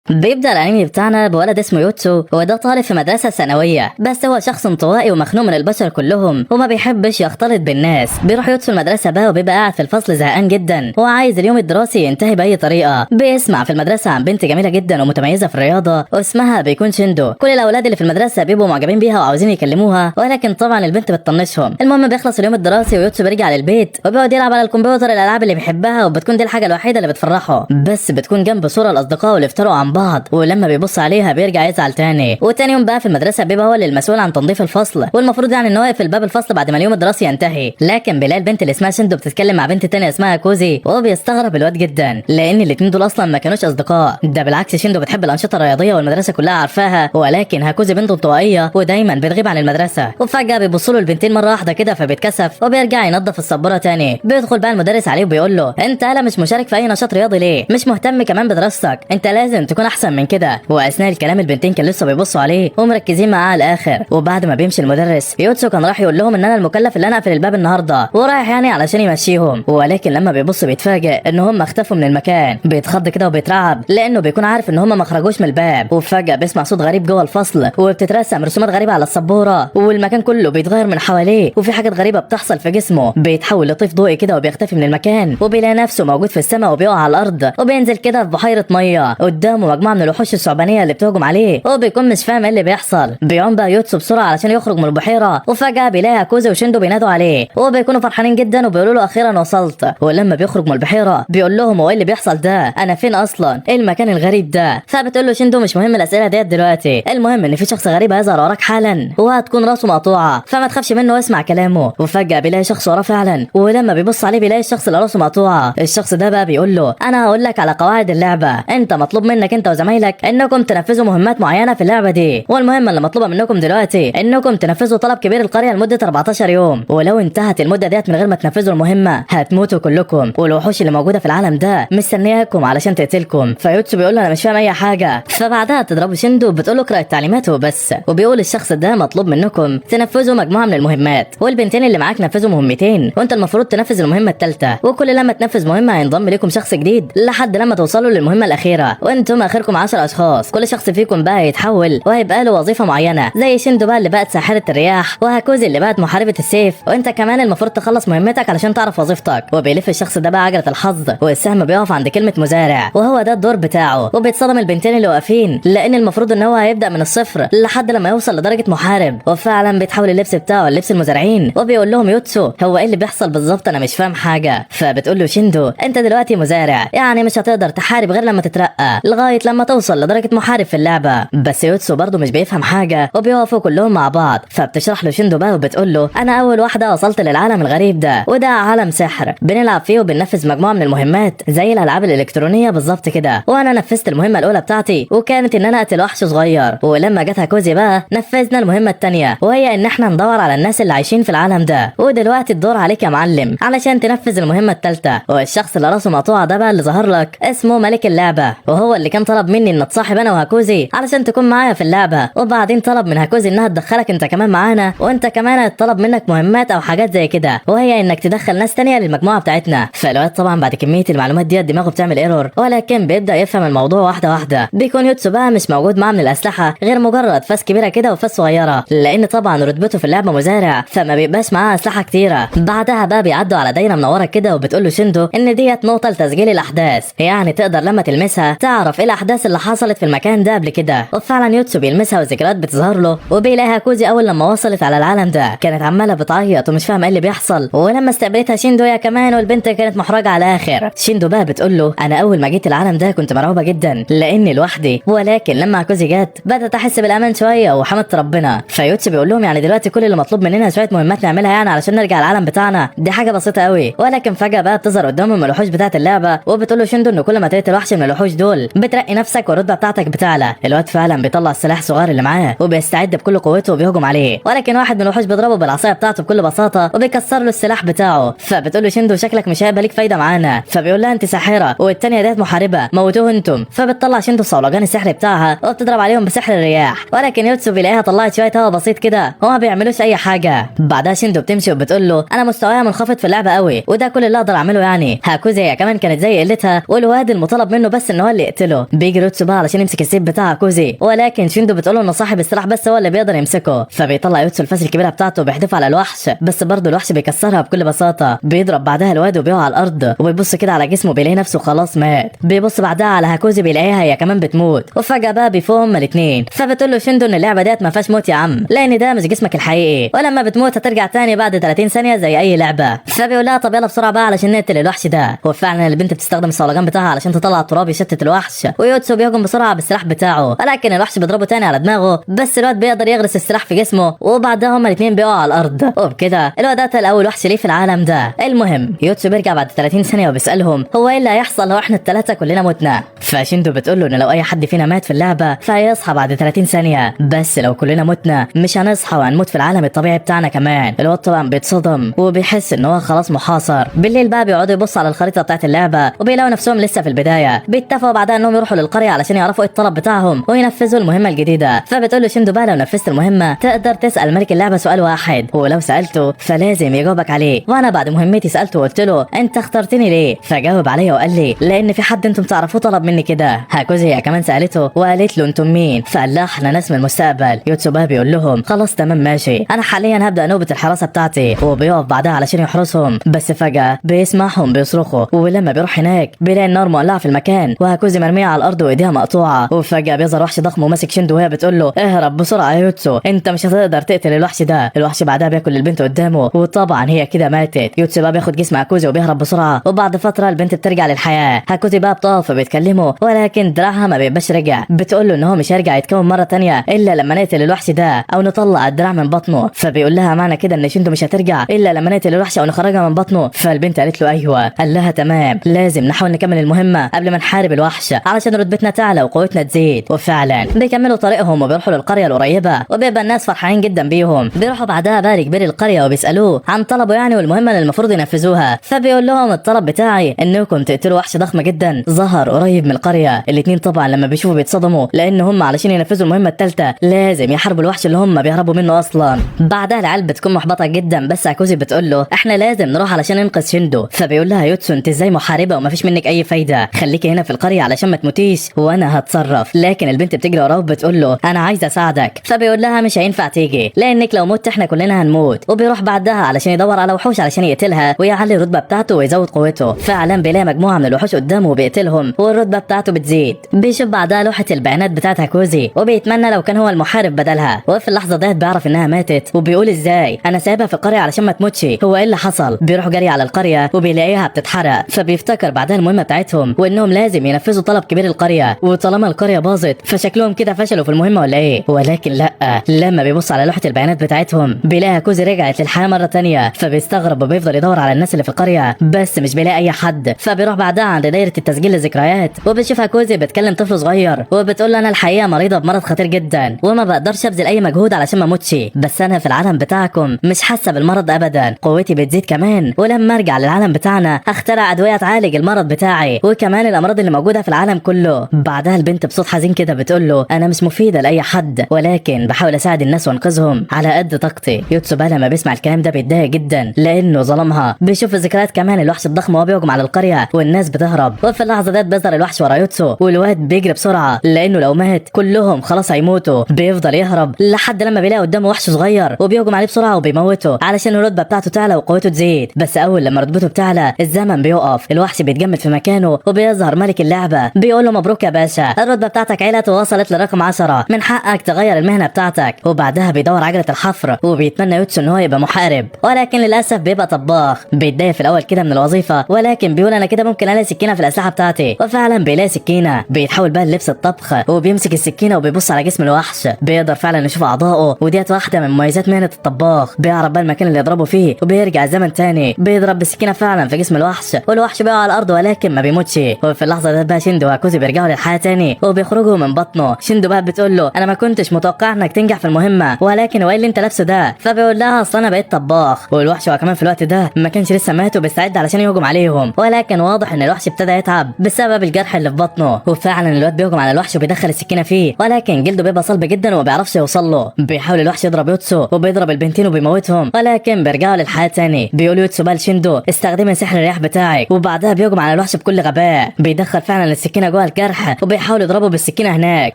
بيبدأ الأنمي بتاعنا بولد اسمه يوتسو، وده طالب في مدرسة ثانوية، بس هو شخص انطوائي ومخنوق من البشر كلهم وما بيحبش يختلط بالناس. بيروح يوتسو المدرسة بقى وبيبقى قاعد في الفصل زهقان جدا، هو عايز اليوم الدراسي ينتهي بأي طريقة. بيسمع في المدرسة عن بنت جميلة جدا ومتميزة في الرياضة واسمها بيكون شيندو. كل الأولاد اللي في المدرسة بيبقوا معجبين بيها وعاوزين يكلموها، ولكن طبعا البنت بتطنشهم. المهم بيخلص اليوم الدراسي ويوتسو بيرجع للبيت وبيقعد يلعب على الكمبيوتر الألعاب اللي بيحبها، وبتكون دي الحاجة الوحيدة اللي بتفرحه. بس بتكون جنب صورة الأصدقاء اللي افترقوا عن بعض، ولما بيبص عليها بيرجع يزعل تاني. وتاني يوم بقى في المدرسه بيبقى هو اللي المسؤول عن تنظيف الفصل، والمفروض يعني ان هو يقفل باب الفصل بعد ما اليوم الدراسي ينتهي. لكن بيلاقي البنت اللي اسمها شيندو بتتكلم مع بنت تانية اسمها كوزي، وهو بيستغرب الواد جدا لان الاتنين دول اصلا ما كانوش اصدقاء. ده بالعكس شيندو بتحب الانشطه الرياضيه والمدرسه كلها عارفاها، ولكن هاكوزي بنت انطوائيه ودايما بتغيب عن المدرسه. وفجاه بيبصوا له البنتين مره واحده كده فبيتكسف وبيرجع ينظف السبوره تاني. بيدخل بقى المدرس عليه وبيقول له انت لا مش مشارك في اي نشاط رياضي ليه؟ مش مهتم كمان بدراستك؟ انت لازم تكون احسن من كده. واثناء الكلام البنتين كان لسه بيبصوا عليه ومركزين معاه على الاخر. وبعد ما بيمشي المدرس يوتسو كان راح يقول لهم ان انا المكلف اللي انا اقفل الباب النهارده، ورايح يعني علشان يمشيهم. ولكن لما بيبص بيتفاجئ ان هم اختفوا من المكان. بيتخض كده وبيترعب لانه بيكون عارف ان هم ما خرجوش من الباب. وفجاه بيسمع صوت غريب جوه الفصل، وبتترسم رسومات غريبه على السبوره، والمكان كله بيتغير من حواليه، وفي حاجات غريبه بتحصل في جسمه. بيتحول لطيف ضوئي كده وبيختفي من المكان، وبيلاقي نفسه موجود في السماء وبيقع على الارض، وبينزل كده في بحيره ميه. قدامه مجموعه من الوحوش الثعبانيه اللي بتهجم عليه، وبيكون مش فاهم ايه اللي بيحصل. بيقوم بقى يوتسو بسرعه علشان يخرج من البحيره، وفجاه بيلاقي هاكوزي وشيندو بينادوا عليه، وبيكونوا فرحانين جدا وبيقولوا له اخيرا وصلت. ولما بيخرج من البحيره بيقول لهم هو ايه اللي بيحصل ده؟ انا فين اصلا؟ ايه المكان الغريب ده؟ فبتقول له شيندو مش مهم الاسئله ديت دلوقتي، المهم ان في شخص غريب هيظهر وراك حالا وهتكون راسه مقطوعه، فما تخافش منه واسمع كلامه. وفجاه بيلاقي شخص وراه فعلا، ولما بيبص عليه بيلاقي الشخص اللي راسه مقطوعه. الشخص ده بقى بيقول له انا هقول لك على قواعد اللعبه، انت مطلوب منك انت وزمايلك انكم تنفذوا مهمات معينه في اللعبه دي، والمهمه اللي مطلوبه منكم دلوقتي انكم تنفذوا طلب كبير القريه لمده 14 يوم، ولو انتهت المده ديت من غير ما تنفذوا المهمه هتموتوا كلكم، والوحوش اللي موجوده في العالم ده مستنياكم علشان تقتلكم. فيوتسو بيقول له انا مش فاهم اي حاجه. فبعدها بتضربه شيندو بتقول له اقرا التعليمات وبس، وبيقول الشخص ده مطلوب منكم تنفذوا مجموعه من المهمات، والبنتين اللي معاك نفذوا مهمتين، وانت المفروض تنفذ المهمه الثالثه، وكل لما تنفذ مهمه هينضم لكم شخص جديد لحد لما توصلوا للمهمه الاخيره، وانتم اخركم 10 اشخاص. كل شخص فيكم بقى هيتحول وهيبقى له وظيفه معينه، زي شيندو بقى اللي بقت ساحره الرياح، وهاكوزي اللي بقت محاربه السيف، وانت كمان المفروض تخلص مهمتك علشان تعرف وظيفتك. وبيلف الشخص ده بقى عجله الحظ، والسهم بيقف عند كلمه مزارع، وهو ده الدور بتاعه. وبيتصدم البنتين اللي واقفين لان المفروض ان هو هيبدا من الصفر لحد لما يوصل لدرجه محارب. وفعلا بيتحول اللبس بتاعه للبس المزارعين، وبيقول لهم يوتسو هو ايه اللي بيحصل بالظبط؟ انا مش فاهم حاجه. فبتقول له شيندو انت دلوقتي مزارع، يعني مش هتقدر تحارب غير لما تترقى لغايه لما توصل لدرجه محارب في اللعبه. بس يوتسو برضه مش بيفهم حاجه، وبيقفوا كلهم مع بعض. فبتشرح له شيندو بقى وبتقول له انا اول واحده وصلت للعالم الغريب ده، وده عالم سحر بنلعب فيه وبننفذ مجموعه من المهمات زي الالعاب الالكترونيه بالظبط كده. وانا نفذت المهمه الاولى بتاعتي وكانت ان انا اقتل وحش صغير، ولما جت هاكوزي بقى نفذنا المهمه الثانيه، وهي ان احنا ندور على الناس اللي عايشين في العالم ده. ودلوقتي الدور عليك يا معلم علشان تنفذ المهمه الثالثه. والشخص اللي راسه مقطوعه ده بقى اللي ظهر لك اسمه ملك اللعبه، وهو اللي كان طلب مني ان اتصاحب انا وهاكوزي علشان تكون معايا في اللعبه، وبعدين طلب من هاكوزي انها تدخلك انت كمان معانا، وانت كمان هيطلب منك مهمات او حاجات زي كده، وهي انك تدخل ناس تانية للمجموعه بتاعتنا. فالواد طبعا بعد كميه المعلومات دي دماغه بتعمل ايرور، ولكن بيبدا يفهم الموضوع واحده واحده. بيكون يوتسو بقى مش موجود معاه من الاسلحه غير مجرد فاس كبيره كده وفاس صغيره، لان طبعا رتبته في اللعبه مزارع فما بيبقاش معاه اسلحه كتيره. بعدها بقى بيعدوا على دايره منوره كده، وبتقول له شيندو ان ديت نقطه لتسجيل الاحداث، يعني تقدر لما تلمسها تعرف ايه الاحداث اللي حصلت في المكان ده قبل كده. وفعلا يوتسو بيلمسها والذكريات بتظهر له، وبيلاقي هاكوزي اول لما وصلت على العالم ده كانت عماله بتعيط ومش فاهمه ايه اللي بيحصل، ولما استقبلتها شيندو هي كمان، والبنت كانت محرجه على الاخر. شيندو بقى بتقول له انا اول ما جيت العالم ده كنت مرعوبه جدا لاني لوحدي، ولكن لما هاكوزي جت بدات احس بالامان شويه وحمدت ربنا. فيوتسو بيقول لهم يعني دلوقتي كل اللي مطلوب مننا شويه مهمات نعملها يعني علشان نرجع العالم بتاعنا، دي حاجه بسيطه قوي. ولكن فجاه بقى بتظهر قدامهم الوحوش بتاعه اللعبه، وبتقول له شيندو ان كل ما تقتل وحش من الوحوش دول بترقي نفسك والرتبه بتاعتك بتعلى. الواد فعلا بيطلع السلاح الصغير اللي معاه وبيستعد بكل قوته وبيهجم عليه، ولكن واحد من الوحوش بيضربه بالعصايه بتاعته بكل بساطه وبيكسر له السلاح بتاعه. فبتقول له شيندو شكلك مش هيبقى ليك فايده معانا. فبيقول لها انت ساحره والتانيه ديت محاربه، موتوه انتم. فبتطلع شيندو الصولجان السحري بتاعها وبتضرب عليهم بسحر الرياح، ولكن يوتسو بيلاقيها طلعت شويه هوا بسيط كده وما بيعملوش اي حاجه. بعدها شيندو بتمشي وبتقول له انا مستواي منخفض في اللعبه قوي وده كل اللي اقدر اعمله، يعني هاكوزي هي كمان كانت زي قلتها، والواد المطالب منه بس ان هو اللي يقتله. بيجي يوتسو بقى علشان يمسك السيف بتاع هاكوزي، ولكن شيندو بتقول له ان صاحب السلاح بس هو اللي بيقدر يمسكه. فبيطلع يوتسو الفاس الكبيره بتاعته وبيحدفها على الوحش، بس برضه الوحش بيكسرها بكل بساطه. بيضرب بعدها الواد وبيقع على الارض، وبيبص كده على جسمه بيلاقي نفسه خلاص مات. بيبص بعدها على هاكوزي بيلاقيها هي كمان بتموت، وفجاه بقى بيفوق هما الاثنين. فبتقول له شيندو ان اللعبه ديت ما فيهاش موت يا عم، لان ده مش جسمك الحقيقي، ولما بتموت هترجع تاني بعد 30 ثانيه زي اي لعبه. فبيقول لها طب يلا بسرعه بقى علشان نقتل الوحش ده. وفعلا البنت بتستخدم الصولجان بتاعها علشان تطلع التراب يشتت الوحش، ويوتسو بيهجم بسرعه بالسلاح بتاعه، ولكن الوحش بيضربه تاني على دماغه، بس الواد بيقدر يغرس السلاح في جسمه، وبعدها هما الاثنين بيقعوا على الارض. وبكده الواد قتل اول وحش ليه في العالم ده. المهم يوتسو بيرجع بعد 30 ثانيه وبيسالهم هو ايه اللي هيحصل لو احنا الثلاثه كلنا متنا. فشيندو بتقول له ان لو اي حد فينا مات في اللعبه فهيصحى بعد 30 ثانيه، بس لو كلنا متنا مش هنصحى وهنموت في العالم الطبيعي بتاعنا كمان. الواد طبعا بيتصدم وبيحس ان هو خلاص محاصر. بالليل بقى بيقعدوا يبصوا على الخريطه بتاعت اللعبه وبيلاقوا نفسهم لسه في البدايه. بيتفقوا بعدها انهم يروحوا للقريه علشان يعرفوا ايه الطلب بتاعهم وينفذوا المهمه الجديده. فبتقول له شيندو بقى لو نفذت المهمه تقدر تسال ملك اللعبه سؤال واحد، ولو سالته فلازم يجاوبك عليه. وانا بعد مهمتي سالته وقلت له انت اخترتني ليه، فجاوب عليا وقال لي لان في حد انتم تعرفوه طلب مني كده. هاكوزي هي كمان سالته وقالت له انتم مين، فقال لها احنا ناس من المستقبل. يوتسو بقى بيقول لهم خلاص تمام ماشي، انا حاليا هبدا نوبه الحراسه بتاعتي. وبيقف بعدها علشان يحرسهم، بس فجاه بيسمعهم بيصرخوا، ولما بيروح هناك بيلاقي النار مولعه في المكان وهاكوزي مرميه على الارض وايديها مقطوعه. وفجاه بيظهر وحش ضخم وماسك شيندو وهي بتقول له اهرب بسرعه يا يوتسو، انت مش هتقدر تقتل الوحش ده. الوحش بعدها بياكل البنت قدامه، وطبعا هي كده ماتت. يوتسو بقى بياخد جسم هاكوزي وبيهرب بسرعه، وبعد فتره البنت بترجع للحياه. هاكوزي بقى بتقف وبيتكلموا، ولكن دراعها ما بيبقاش رجع. بتقول له ان هو مش هيرجع يتكون مره تانية الا لما نقتل الوحش ده او نطلع الدراع من بطنه. فبيقول لها معنى كده ان شيندو مش هترجع الا لما نقتل الوحش او نخرجها من بطنه. فالبنت قالت له ايوه. قال لها تمام، لازم نحاول نكمل المهمه قبل ما نحارب الوحش علشان رتبتنا تعلى وقوتنا تزيد. وفعلا بيكملوا طريقهم وبيروحوا للقريه القريبه، وبيبقى الناس فرحانين جدا بيهم. بيروحوا بعدها بقى لكبير القريه وبيسالوه عن طلبه يعني والمهمه اللي المفروض ينفذوها. فبيقول لهم الطلب بتاعي انكم تقتلوا وحش ضخم جدا ظهر قريب من القريه. الاثنين طبعا لما بيشوفوا بيتصدموا لان هم علشان ينفذوا المهمه الثالثه لازم يحاربوا الوحش اللي هم بيهربوا منه اصلا. بعدها العيال بتكون محبطه جدا، بس هاكوزي بتقول له احنا لازم نروح علشان ننقذ شيندو. فبيقول لها يوتسو انت ازاي محاربه ومفيش منك اي فايده، خليكي هنا في القريه علشان ما تموتيش وانا هتصرف. لكن البنت بتجري وراه وبتقول له انا عايزه اساعدك. فبيقول لها مش هينفع تيجي لانك لو مت احنا كلنا هنموت. وبيروح بعدها علشان يدور على وحوش علشان يقتلها ويعلي الرتبه بتاعته ويزود قوته. فعلا بيلاقي مجموعه من الوحوش قدامه وبيقتلهم والرتبه بتاعته بتزيد. بيشوف بعدها لوحه البيانات بتاعت هاكوزي وبيتمنى لو كان هو المحارب بدلها. وفي اللحظه ديت بيعرف انها ماتت وبيقول ازاي انا سايبها في القريه علشان ما تموتش، هو ايه اللي حصل. بيروح جري على القريه وبيلاقيها بتتحرق. فبيفتكر بعدها المهمه بتاعتهم وانهم لازم ينفذوا طلب كبير القريه، وطالما القريه باظت فشكلهم كده فشلوا في المهمه ولا ايه. ولكن لا، لما بيبص على لوحه البيانات بتاعتهم بيلاقي هاكوزي رجعت للحياه مره تانية. فبيستغرب وبيفضل يدور على الناس اللي في القريه بس مش بيلاقي اي حد. فبيروح بعدها عند دايره التسجيل للذكريات وبيشوف هاكوزي بتكلم طفل صغير وبتقول له انا الحقيقه مريضه بمرض خطير جدا وما بقدرش ابذل اي مجهود علشان ما اموتش، بس انا في العالم بتاعكم مش حاسه بالمرض ابدا، قوتي بتزيد كمان، ولما ارجع للعالم بتاعنا هخترع ادويه تعالج المرض بتاعي وكمان الامراض اللي موجوده في العالم كله. بعدها البنت بصوت حزين كده بتقول له انا مش مفيده لاي حد ولكن بحاول اساعد الناس وانقذهم على قد طاقتي. يوتسو بقى لما بيسمع الكلام ده بيتضايق جدا لانه ظلمها. بيشوف الذكريات كمان الوحش الضخم وهو بيهجم على القريه والناس بتهرب، وفي اللحظه ديت بيظهر الوحش ورا يوتسو والواد بيجري بسرعه لانه لو مات كلهم خلاص هيموتوا. بيفضل يهرب لحد لما بيلاقي قدامه وحش صغير وبيهجم عليه بسرعه وبيموته علشان الرتبه بتاعته تعلى وقوته تزيد. بس اول لما رتبته بتعلى الزمن بيقف، الوحش بيتجمد في مكانه وبيظهر ملك اللعبه بيقول له مبروك يا باشا، الرتبه بتاعتك علت ووصلت لرقم 10، من حقك تغير المهنه بتاعتك. وبعدها بيدور عجله الحفر وبيتمنى يوتسو ان هو يبقى محارب ولكن للاسف بيبقى طباخ. بيتضايق في الاول كده من الوظيفه ولكن بيقول انا كده ممكن الاقي سكينه في الاسلحه بتاعتي، وفعلا بيلاقي سكينه. بيتحول بقى للبس الطبخ وبيمسك السكينه وبيبص على جسم الوحش، بيقدر فعلا يشوف اعضائه وديت واحده من مميزات مهنه الطباخ. بيعرف بقى المكان اللي يضربه فيه وبيرجع الزمن تاني، بيضرب بالسكينه فعلا في جسم الوحش والوحش بيقع على الارض ولكن ما بيموتش. وفي اللحظه دي بقى شيندو وهاكوزي بيرجعوا للحياه تاني وبيخرجوا من بطنه. شيندو بقى بتقول له انا ما كنتش متوقع انك تنجح في المهمه ولكن هو ايه اللي انت لابسه ده. فبيقول لها اصل انا بقيت طباخ. والوحش هو كمان في الوقت ده ما كانش لسه مات وبيستعد علشان يهجم عليهم، ولكن واضح ان الوحش ابتدى يتعب بسبب الجرح اللي في بطنه. وفعلا الواد بيهجم على الوحش وبيدخل السكينه فيه ولكن جلده بيبقى صلب جدا وما بيعرفش يوصل له. بيحاول الوحش يضرب يوتسو وبيضرب البنتين وبيموتهم ولكن بيرجعوا للحياه تاني. بيقول يوتسو بقى لشيندو استخدمي سحر الرياح بتاعك، وبعدها بيهجم على الوحش بكل غباء. بيدخل فعلا السكينه جوه الكرح وبيحاولوا يضربوا بالسكينه هناك،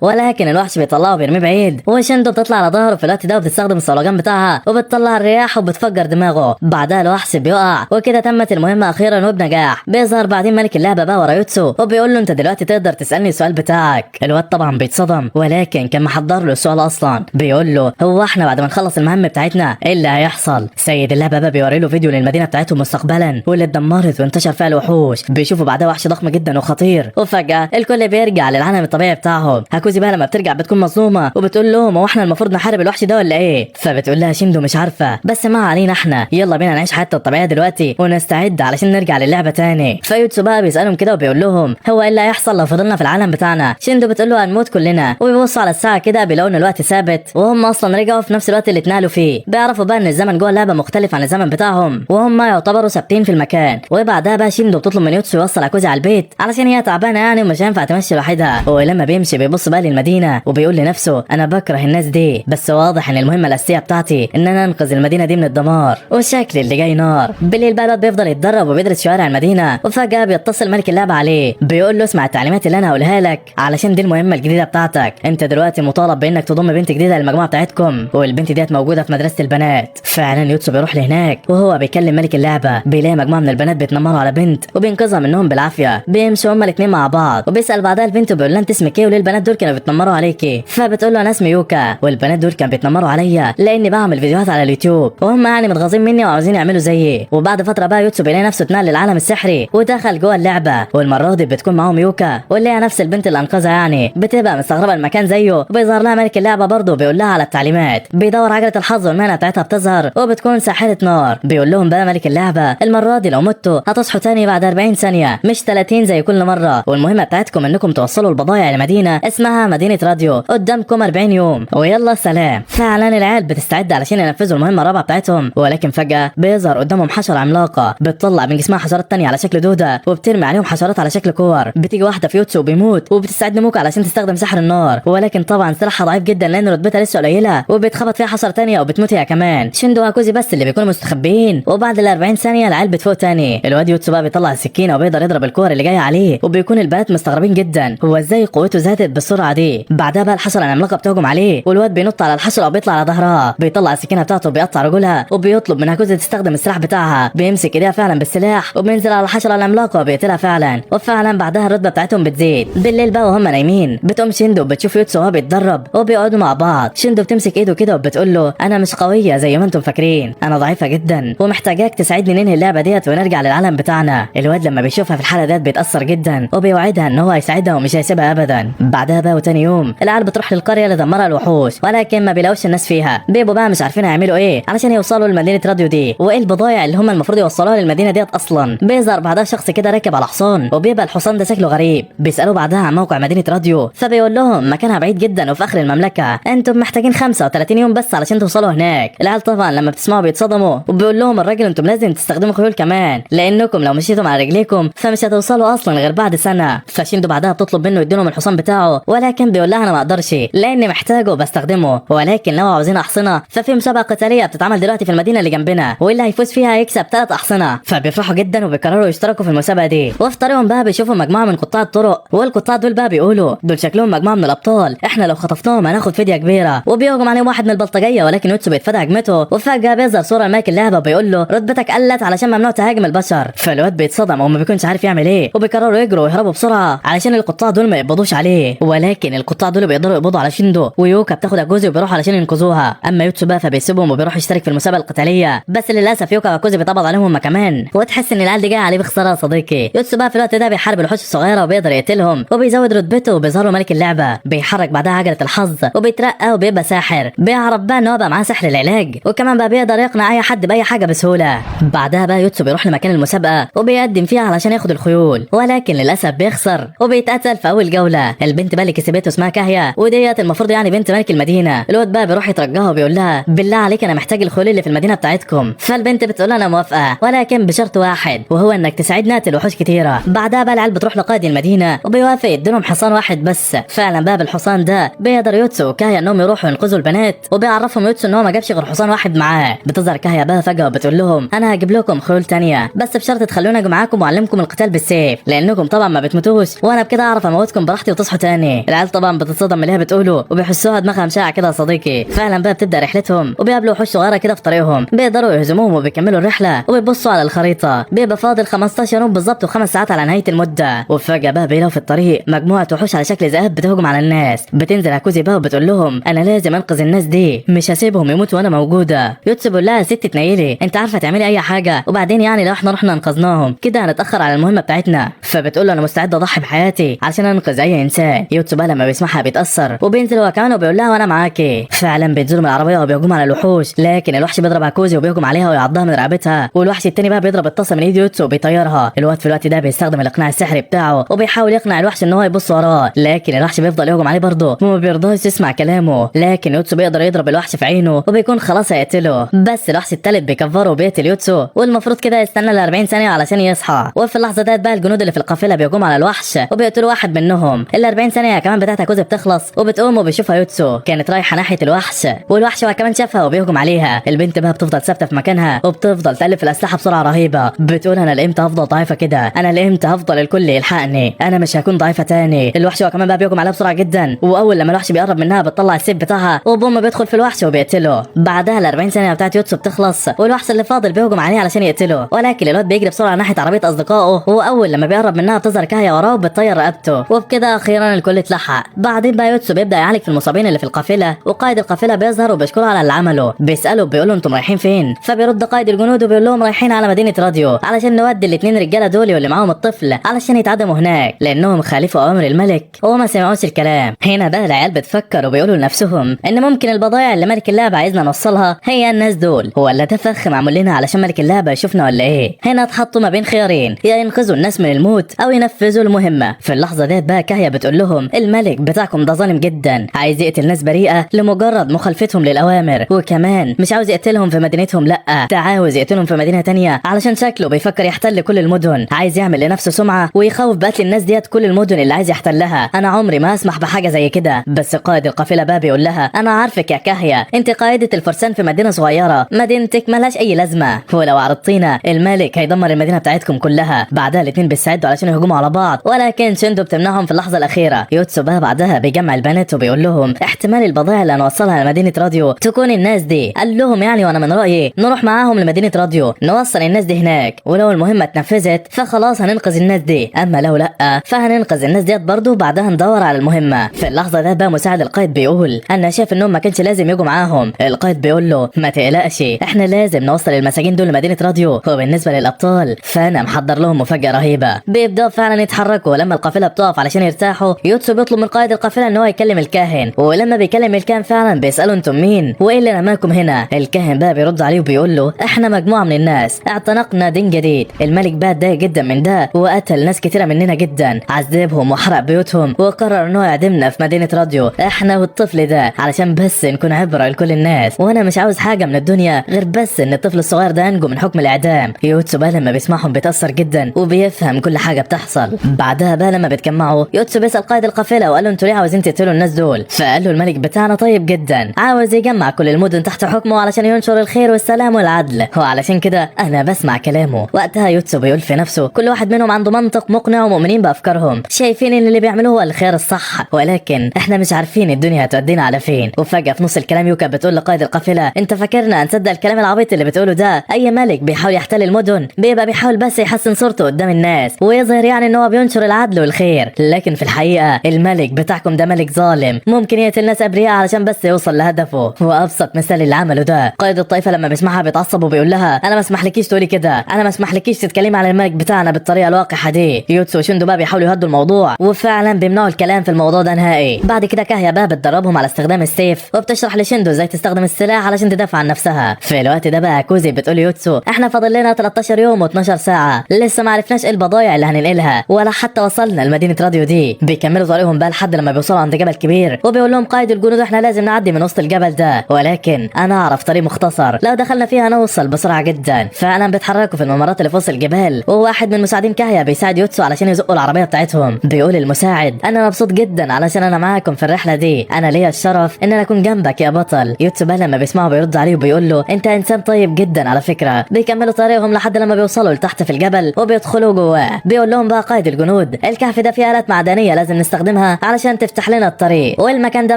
ولكن الوحش بيطلعه وبيرميه بعيد، وشندو بتطلع على ظهره في الوقت ده وبتستخدم الصولجان بتاعها وبتطلع الرياح وبتفجر دماغه. بعدها الوحش بيقع، وكده تمت المهمه اخيرا وبنجاح. بيظهر بعدين ملك اللعبه بقى ورا يوتسو وبيقول له انت دلوقتي تقدر تسالني السؤال بتاعك. الواد طبعا بيتصدم، ولكن كان محضر له السؤال اصلا. بيقول له هو احنا بعد ما نخلص المهمه بتاعتنا ايه اللي هيحصل؟ سيد اللعبه بقى بيوري له فيديو للمدينه بتاعتهم مستقبلا واللي اتدمرت وانتشر فيها الوحوش. بيشوفوا بعدها وحش ضخم جدا وخطير، وفجاه الكل بيرجع للعالم الطبيعي بتاعهم. هاكوزي بقى لما بترجع بتكون مصدومه وبتقول لهم هو احنا المفروض نحارب الوحش ده ولا ايه؟ فبتقول لها شندو مش عارفه، بس ما علينا احنا يلا بينا نعيش حياتنا الطبيعيه دلوقتي ونستعد علشان نرجع للعبه تاني. فيوتسو بقى بيسالهم كده وبيقول لهم هو ايه اللي هيحصل لو فضلنا في العالم بتاعنا؟ شندو بتقول له هنموت كلنا، وبيبصوا على الساعه كده بيلاقوا ان الوقت ثابت، وهم اصلا رجعوا في نفس الوقت اللي اتنقلوا فيه. بيعرفوا بقى ان الزمن جوه اللعبه مختلف عن الزمن بتاعهم، وهم يعتبروا ثابتين في المكان. وبعدها بقى شندو بتطلب من يوتسو يوصل هاكوزي على البيت علشان هي تعبانه يعني ومش هينفع تمشي لوحدها. ولما بيمشي بيبص بقى للمدينه وبيقول لنفسه انا بكره الناس دي، بس واضح ان المهمه الاساسيه بتاعتي ان انا انقذ المدينه دي من الدمار، والشكل اللي جاي نار. بالليل بقى الواد بيفضل يتدرب وبيدرس شوارع المدينه، وفجاه بيتصل ملك اللعبه عليه بيقول له اسمع التعليمات اللي انا هقولها لك علشان دي المهمه الجديده بتاعتك. انت دلوقتي مطالب بانك تضم بنت جديده للمجموعه بتاعتكم، والبنت ديت موجوده في مدرسه البنات. فعلا يوتسو بيروح لهناك وهو بيكلم ملك اللعبه، بيلاقي مجموعه من البنات بيتنمروا على بنت وبينقذها منهم بالعافيه. بيمشوا هما الاثنين مع بعض وبيسال بعدها البنت وبيقول لها انت اسمك ايه وليه البنات دول كانوا بيتنمروا عليكي؟ فبتقول له انا اسمي يوكا، والبنات دول كانوا بيتنمروا عليا لاني بعمل فيديوهات على اليوتيوب وهم يعني متغاظين مني وعاوزين يعملوا زيي. وبعد فتره بقى يوتسو بيلاقي نفسه اتنقل للعالم السحري ودخل جوه اللعبه، والمره دي بتكون معاهم يوكا واللي هي نفس البنت اللي انقذها يعني. بتبقى مستغربه المكان زيه، وبيظهر لها ملك اللعبه برضه بيقول لها على التعليمات. بيدور عجله الحظ والمهنه بتاعتها بتظهر وبتكون ساحره نار. بيقول لهم بقى ملك اللعبه المره دي لو متوا هتصحوا تاني بعد 40 ثانيه مش 30 زي كل مره، والمهمه بتاعتكم انكم توصلوا البضايع لمدينه اسمها مدينه راديو قدامكم 40 يوم ويلا سلام. فعلا العيال بتستعد علشان ينفذوا المهمه الرابعه بتاعتهم، ولكن فجاه بيظهر قدامهم حشره عملاقه بتطلع من جسمها حشرات تانية على شكل دوده وبترمي عليهم حشرات على شكل كور. بتيجي واحده في يوتسو وبيموت، وبتستعد موكا علشان تستخدم سحر النار، ولكن طبعا سلاحها ضعيف جدا لان رتبتها لسه قليله، وبتخبط فيها حشره تانية وبتموت هي كمان. شندو وهاكوزي بس اللي بيكونوا مستخبيين، وبعد ال 40 ثانيه العيال بتفوق تاني. الواد يوتسو بقى بيطلع السكينه وبيقدر يضرب الكور اللي جايه عليه، وبيكون البنات مستغربين جدا هو ازاي قوته زادت بالسرعه دي. بعدها بقى الحشره العملاقه بتهجم عليه، والواد بينط على الحشره وبيطلع على ظهرها، بيطلع السكينه بتاعته وبيقطع رجلها، وبيطلب من هاكوزي تستخدم السلاح بتاعها. بيمسك ايديها فعلا بالسلاح وبينزل على الحشره العملاقه وبيقتلها فعلا، وفعلا بعدها الرتبه بتاعتهم بتزيد. بالليل بقى وهم نايمين بتقوم شندو بتشوف يوتسو وهو بيتدرب وبيقعدوا مع بعض. شندو بتمسك ايده كده وبتقول له انا مش قويه زي ما انتم فاكرين، انا ضعيفه جدا ومحتاجاك تساعدني ننهي اللعبه ديت ونرجع للعالم بتاعنا. الواد لما بيشوفها في الحاله ديت بيتاثر جدا وبيوعدها ان هو هيساعدها ومش هيسيبها ابدا. بعدها بقى وتاني يوم العيال بتروح للقريه اللي دمرها الوحوش، ولكن ما بيلاقوش الناس فيها. بيبقوا بقى مش عارفين هيعملوا ايه علشان يوصلوا لمدينه راديو دي، وايه البضايع اللي هم المفروض يوصلوها للمدينه ديت اصلا. بيظهر بعدها شخص كده راكب على حصان، وبيبقى الحصان ده شكله غريب. بيسالوا بعدها عن موقع مدينه راديو، فبيقول لهم مكانها بعيد جدا وفي اخر المملكه، انتم محتاجين 35 يوم بس علشان توصلوا هناك. العيال طبعا لما بتسمعوا بيتصدموا، وبيقول لهم الراجل انتم لازم تستخدموا خيول كمان لانكم لو مشيتم على رجليكم فمش هتوصلوا اصلا غير بعد سنه. فشندو بعدها بتطلب منه يدينهم الحصان بتاعه، ولكن بيقول لها انا ما اقدرش لاني محتاجه وبستخدمه، ولكن لو عاوزين احصنه ففي مسابقه قتاليه بتتعمل دلوقتي في المدينه اللي جنبنا، واللي هيفوز فيها هيكسب 3 احصنه. فبيفرحوا جدا وبيقرروا يشتركوا في المسابقه دي. وفي طريقهم بقى بيشوفوا مجموعه من قطاع الطرق، والقطاع دول بقى بيقولوا دول شكلهم مجموعه من الابطال، احنا لو خطفناهم هناخد فديه كبيره. وبيهجم عليهم واحد من البلطجيه، ولكن يوتسو بيتفادى هجمته، وفجاه بيظهر صوره لملك اللعبه وبيقول له رتبتك قلت علشان ممنوع تهاجم البشر. فالواد بيتصدم وما بيكونش عارف يعمل ايه، وبيقرروا يجروا ويهربوا بسرعه علشان القطاع دول ما يقبضوش عليه. ولكن القطاع دول بيقدروا يقبضوا على شندو، ويوكا بتاخد هاكوزي وبيروحوا علشان ينقذوها. اما يوتسو بقى فبيسيبهم وبيروح يشترك في المسابقه القتاليه، بس للاسف يوكا وهاكوزي بيتقبض عليهم هم كمان، وتحس ان العيال دي جايه عليه بخساره يا صديقي. يوتسو بقى في الوقت ده بيحارب الوحوش الصغيره وبيقدر يقتلهم وبيزود رتبته، وبيظهر له ملك اللعبه. بيحرك بعدها عجله الحظ وبيترقى وبيبقى ساحر. بيعرف بقى ان هو بقى معاه سحر العلاج، وكمان بقى بيقدر يقنع اي حد باي حاجه بسهوله. بعدها بقى يوتسو بيروح لمكان المسابقه وبيقدم فيها علشان ياخد الخيول، ولكن للاسف بيخسر وبيتقتل في اول جوله. البنت بقى اللي كسبته اسمها كاهيا، وديت المفروض يعني بنت ملك المدينه. الواد بقى بيروح يترجاها وبيقول لها بالله عليك انا محتاج الخيول اللي في المدينه بتاعتكم. فالبنت بتقول انا موافقه ولكن بشرط واحد، وهو انك تساعدنا نقتل وحوش كتيره. بعدها بقى العيال بتروح لقائد المدينه وبيوافق يديلهم حصان واحد بس. فعلا بقى بالحصان ده بيقدر يوتسو وكاهيا انهم يروحوا ينقذوا البنات، وبيعرفهم يوتسو ان هو ما جابش غير حصان واحد معاه. بتظهر كاهيا بقى فجاه وبتقول لهم انا هجيب لكم خيول تانية بس بشرط تخلونا اجي معاكم واعلمكم القتال بالسيف، لانكم طبعا ما بتموتوش وانا بكده اعرف اموتكم براحتي وتصحوا تاني. العيال طبعا بتتصدم من اللي هي بتقوله وبيحسوها دماغها مشاعة كده يا صديقي. فعلا بقى بتبدا رحلتهم وبيقابلوا وحوش صغيره كده في طريقهم، بيقدروا يهزموهم وبيكملوا الرحله وبيبصوا على الخريطه، بيبقى فاضل 15 يوم بالظبط و5 ساعات على نهايه المده. وفجاه بقى بيلاقوا في الطريق مجموعه وحوش على شكل ذئاب بتهجم على الناس. بتنزل عكوزي بقى وبتقول لهم انا لازم انقذ الناس دي، مش هسيبهم يموتوا وانا موجوده. يوتسو بيقول لها يا ست تنيلي، انت عارفه تعملي اي حاجه، وبعدين يعني لو احنا رحنا انقذناهم كده هنتاخر على المهمه بتاعتنا. فبتقول له انا مستعد اضحي بحياتي عشان انقذ اي انسان. يوتسو بقى لما بيسمعها بيتاثر وبينزل هو كمان وبيقول لها وانا معاكي. فعلا بينزلوا من العربيه وبيهجموا على الوحوش، لكن الوحش بيضرب عكوزي وبيهجم عليها ويعضها من رقبتها، والوحش التاني بقى بيضرب الطاسه من ايد يوتسو وبيطيرها. الواد في الوقت ده بيستخدم الاقناع السحري بتاعه وبيحاول يقنع الوحش ان هو يبص وراه، لكن الوحش بيفضل يهجم عليه برضه وما بيرضاش يسمع كلامه. لكن يوتسو بيقدر يضرب الوحش في عينه وبيكون خلاص هيقتله، بس الوحش التالت بيكفره وبيقتل يوتسو، والمفروض كده يستنى ل 40 ثانيه علشان يصحى. وفي اللحظه ديت بقى الجنود اللي في القافله بيهجموا على الوحش وبيقتلوا واحد منهم. ال 40 ثانيه كمان بتاعت عكوزي بتخلص وبتقوم وبيشوفها يوتسو كانت رايحه ناحيه الوحش، والوحش هو كمان شافها وبيهجم عليها. البنت بقى بتفضل ثابته في مكانها وبتفضل تقلب في الاسلحه بسرعه رهيبه، بتقول انا لامتى هفضل ضعيفه كده، انا لامتى هفضل الكل يلحقني، انا مش هكون ضعيفه تاني. الوحش هو كمان بقى بيهجم عليها بسرعه جدا، واول لما الوحش بيقرب منها بتطلع السيف بتاعها وبوم بيدخل في الوحش وبيقتله. بعدها ال 40 ثانيه بتاعت يوتسو بتخلص والوحش اللي فاضل بيهجم عليه علشان يقتله، ولكن الواد بيجري بسرعه ناحيه عربيه اصدقائه، واول لما بيقرب منها بتظهر كاهيا وراه وبتطير رقبته، وبكده اخيرا الكل اتلحق. بعدين بقى يوتسو بيبدا يعالج في المصابين اللي في القافله، وقائد القافله بيظهر وبيشكره على اللي عمله. بيساله بيقول انتم رايحين فين؟ فبيرد قائد الجنود وبيقول لهم رايحين على مدينه راديو علشان نودي الاثنين رجاله دول واللي معاهم الطفل علشان يتعدموا هناك لانهم خالفوا اوامر الملك وما سمعوش الكلام. هنا بقى العيال بتفكر وبيقولوا لنفسهم ان ممكن البضائع اللي ملك اللعبه عايزنا نوصلها هي الناس دول، ولا ده فخ معمول لنا علشان ملك اللعبه يشوفنا ولا ايه؟ هنا اتحطوا ما بين خيارين، يا ينقذوا الناس من الموت او ينفذوا المهمه. في اللحظه ديت بقى كاهيا بتقول لهم الملك بتاعكم ده ظالم جدا، عايز يقتل ناس بريئه لمجرد مخالفتهم للاوامر، وكمان مش عاوز يقتلهم في مدينتهم، لا ده عاوز يقتلهم في مدينه تانية علشان شكله بيفكر يحتل كل المدن، عايز يعمل لنفسه سمعه ويخوف بقتل الناس ديت كل المدن اللي عايز يحتلها. انا عمري ما اسمح بحاجه زي كده. بس قائد القافله بقى بيقول لها انا عارفك يا كاهيا، انت قائده الفرسان في مدينه صغيره، مدينتك ملهاش اي لازمه، ولو عرضتينا الملك هيدمر المدينه بتاعتكم كلها. بعدها الاثنين بيستعدوا علشان يهجموا على بعض، ولكن شندو بتمنعهم في اللحظه الاخيره. يوتسو بقى بعدها بيجمع البنات وبيقول لهم احتمال البضائع اللي هنوصلها لمدينه راديو تكون الناس دي. قال لهم يعني وانا من رايي نروح معاهم لمدينه راديو نوصل الناس دي هناك، ولو المهمه اتنفذت فخلاص هننقذ الناس دي، اما لو لا فهننقذ الناس ديت برضه بعدها ندور على المهمه. في اللحظه ده بقى مساعد القائد بيقول انا شايف انهم ما كانش لازم يجوا معاهم. القائد بيقول له ما تقلقش احنا لازم نوصل المساجين دول لمدينه راديو، وبالنسبه للابطال فانا محضر لهم مفاجاه رهيبه. بيبداوا فعلا يتحركوا، لما القافله بتقف علشان يرتاحوا يوتسو بيطلب من قائد القافله ان هو يكلم الكاهن، ولما بيكلم الكاهن فعلا بيساله انتم مين وايه اللي رماكم هنا. الكاهن بقى بيرد عليه وبيقول له احنا مجموعه من الناس اعتنقنا دين جديد، الملك بقى اتضايق جدا من ده وقتل ناس كتيره مننا جدا، عذبهم وحرق بيوتهم وقرر ان هو يعدمنا في مدينه راديو احنا والطفل ده علشان بس نكون عبره لكل الناس، وانا مش عاوز حاجه من الدنيا غير بس ان الطفل الصغير ده ينجو من حكم الاعدام. يوتسو بقى لما بيسمعهم بيتاثر جدا وبيفهم كل حاجه بتحصل. بعدها بقى لما بيتجمعوا يوتسو بيسال قائد القافله وقال له انتوا ليه عاوزين تقتلوا الناس دول؟ فقال له الملك بتاعنا طيب جدا، عاوز يجمع كل المدن تحت حكمه علشان ينشر الخير والسلام والعدل، وعلشان كده انا بسمع كلامه. وقتها يوتسو بيقول في نفسه كل واحد منهم عنده منطق مقنع ومؤمنين بافكارهم، شايفين ان اللي بيعملوه هو الخير الصح، ولكن احنا مش عارفين الدنيا هتودينا على فين. وفجاه في نص الكلام يوكا بتقول لقائد القافله انت فاكرنا هنصدق الكلام العبيط اللي بتقوله ده؟ اي ملك بيحاول يحتل المدن بيبقى بيحاول بس يحسن صورته قدام الناس ويظهر يعني ان هو بينشر العدل والخير، لكن في الحقيقه الملك بتاعكم ده ملك ظالم ممكن يقتل ناس ابرياء علشان بس يوصل لهدفه. وابسط مثال اللي عمله ده قائد الطائفه لما بيسمعها بيتعصب وبيقول لها انا ما اسمحلكيش تقولي كده، انا ما اسمحلكيش تتكلمي على الملك بتاعنا بالطريقه الوقحه دي. يوتسو وشندو بقى بيحاولوا يهدوا الموضوع وفعلا بيمنعوا الكلام في الموضوع ده نهائي. بعد كده كاهيا بقى بتدربهم على استخدام السيف وبتشرح لشندو ازاي تستخدم السلاح علشان تدافع عن نفسها. في الوقت ده بقى كوزي بتقول يوتسو احنا فاضل لنا 13 يوم و12 ساعه لسه ما عرفناش ايه البضايع اللي هننقلها ولا حتى وصلنا لمدينه راديو دي. بيكملوا طريقهم بقى لحد لما بيوصلوا عند جبل كبير وبيقول لهم قائد الجنود احنا لازم نعدي من وسط الجبل ده، ولكن انا اعرف طريق مختصر لو دخلنا فيها نوصل بسرعه جدا. فعلا بيتحركوا في الممرات اللي في وسط الجبال، وواحد من مساعدين كاهيا بيساعد يوتسو علشان يزقوا العربيه بتاعتهم. بيقول المساعد انا مبسوط جدا علشان انا معاكم في الرحله دي، انا ليا الشرف ان انا اكون جنبك يا بطل. يوتسو بقى لما بيسمعه بيرد عليه وبيقول له انت انسان طيب جدا على فكره. بيكملوا طريقهم لحد لما بيوصلوا لتحت في الجبل وبيدخلوا جواه. بيقول لهم بقى قائد الجنود موجود. الكهف ده فيه آلات معدنية لازم نستخدمها علشان تفتح لنا الطريق، والمكان ده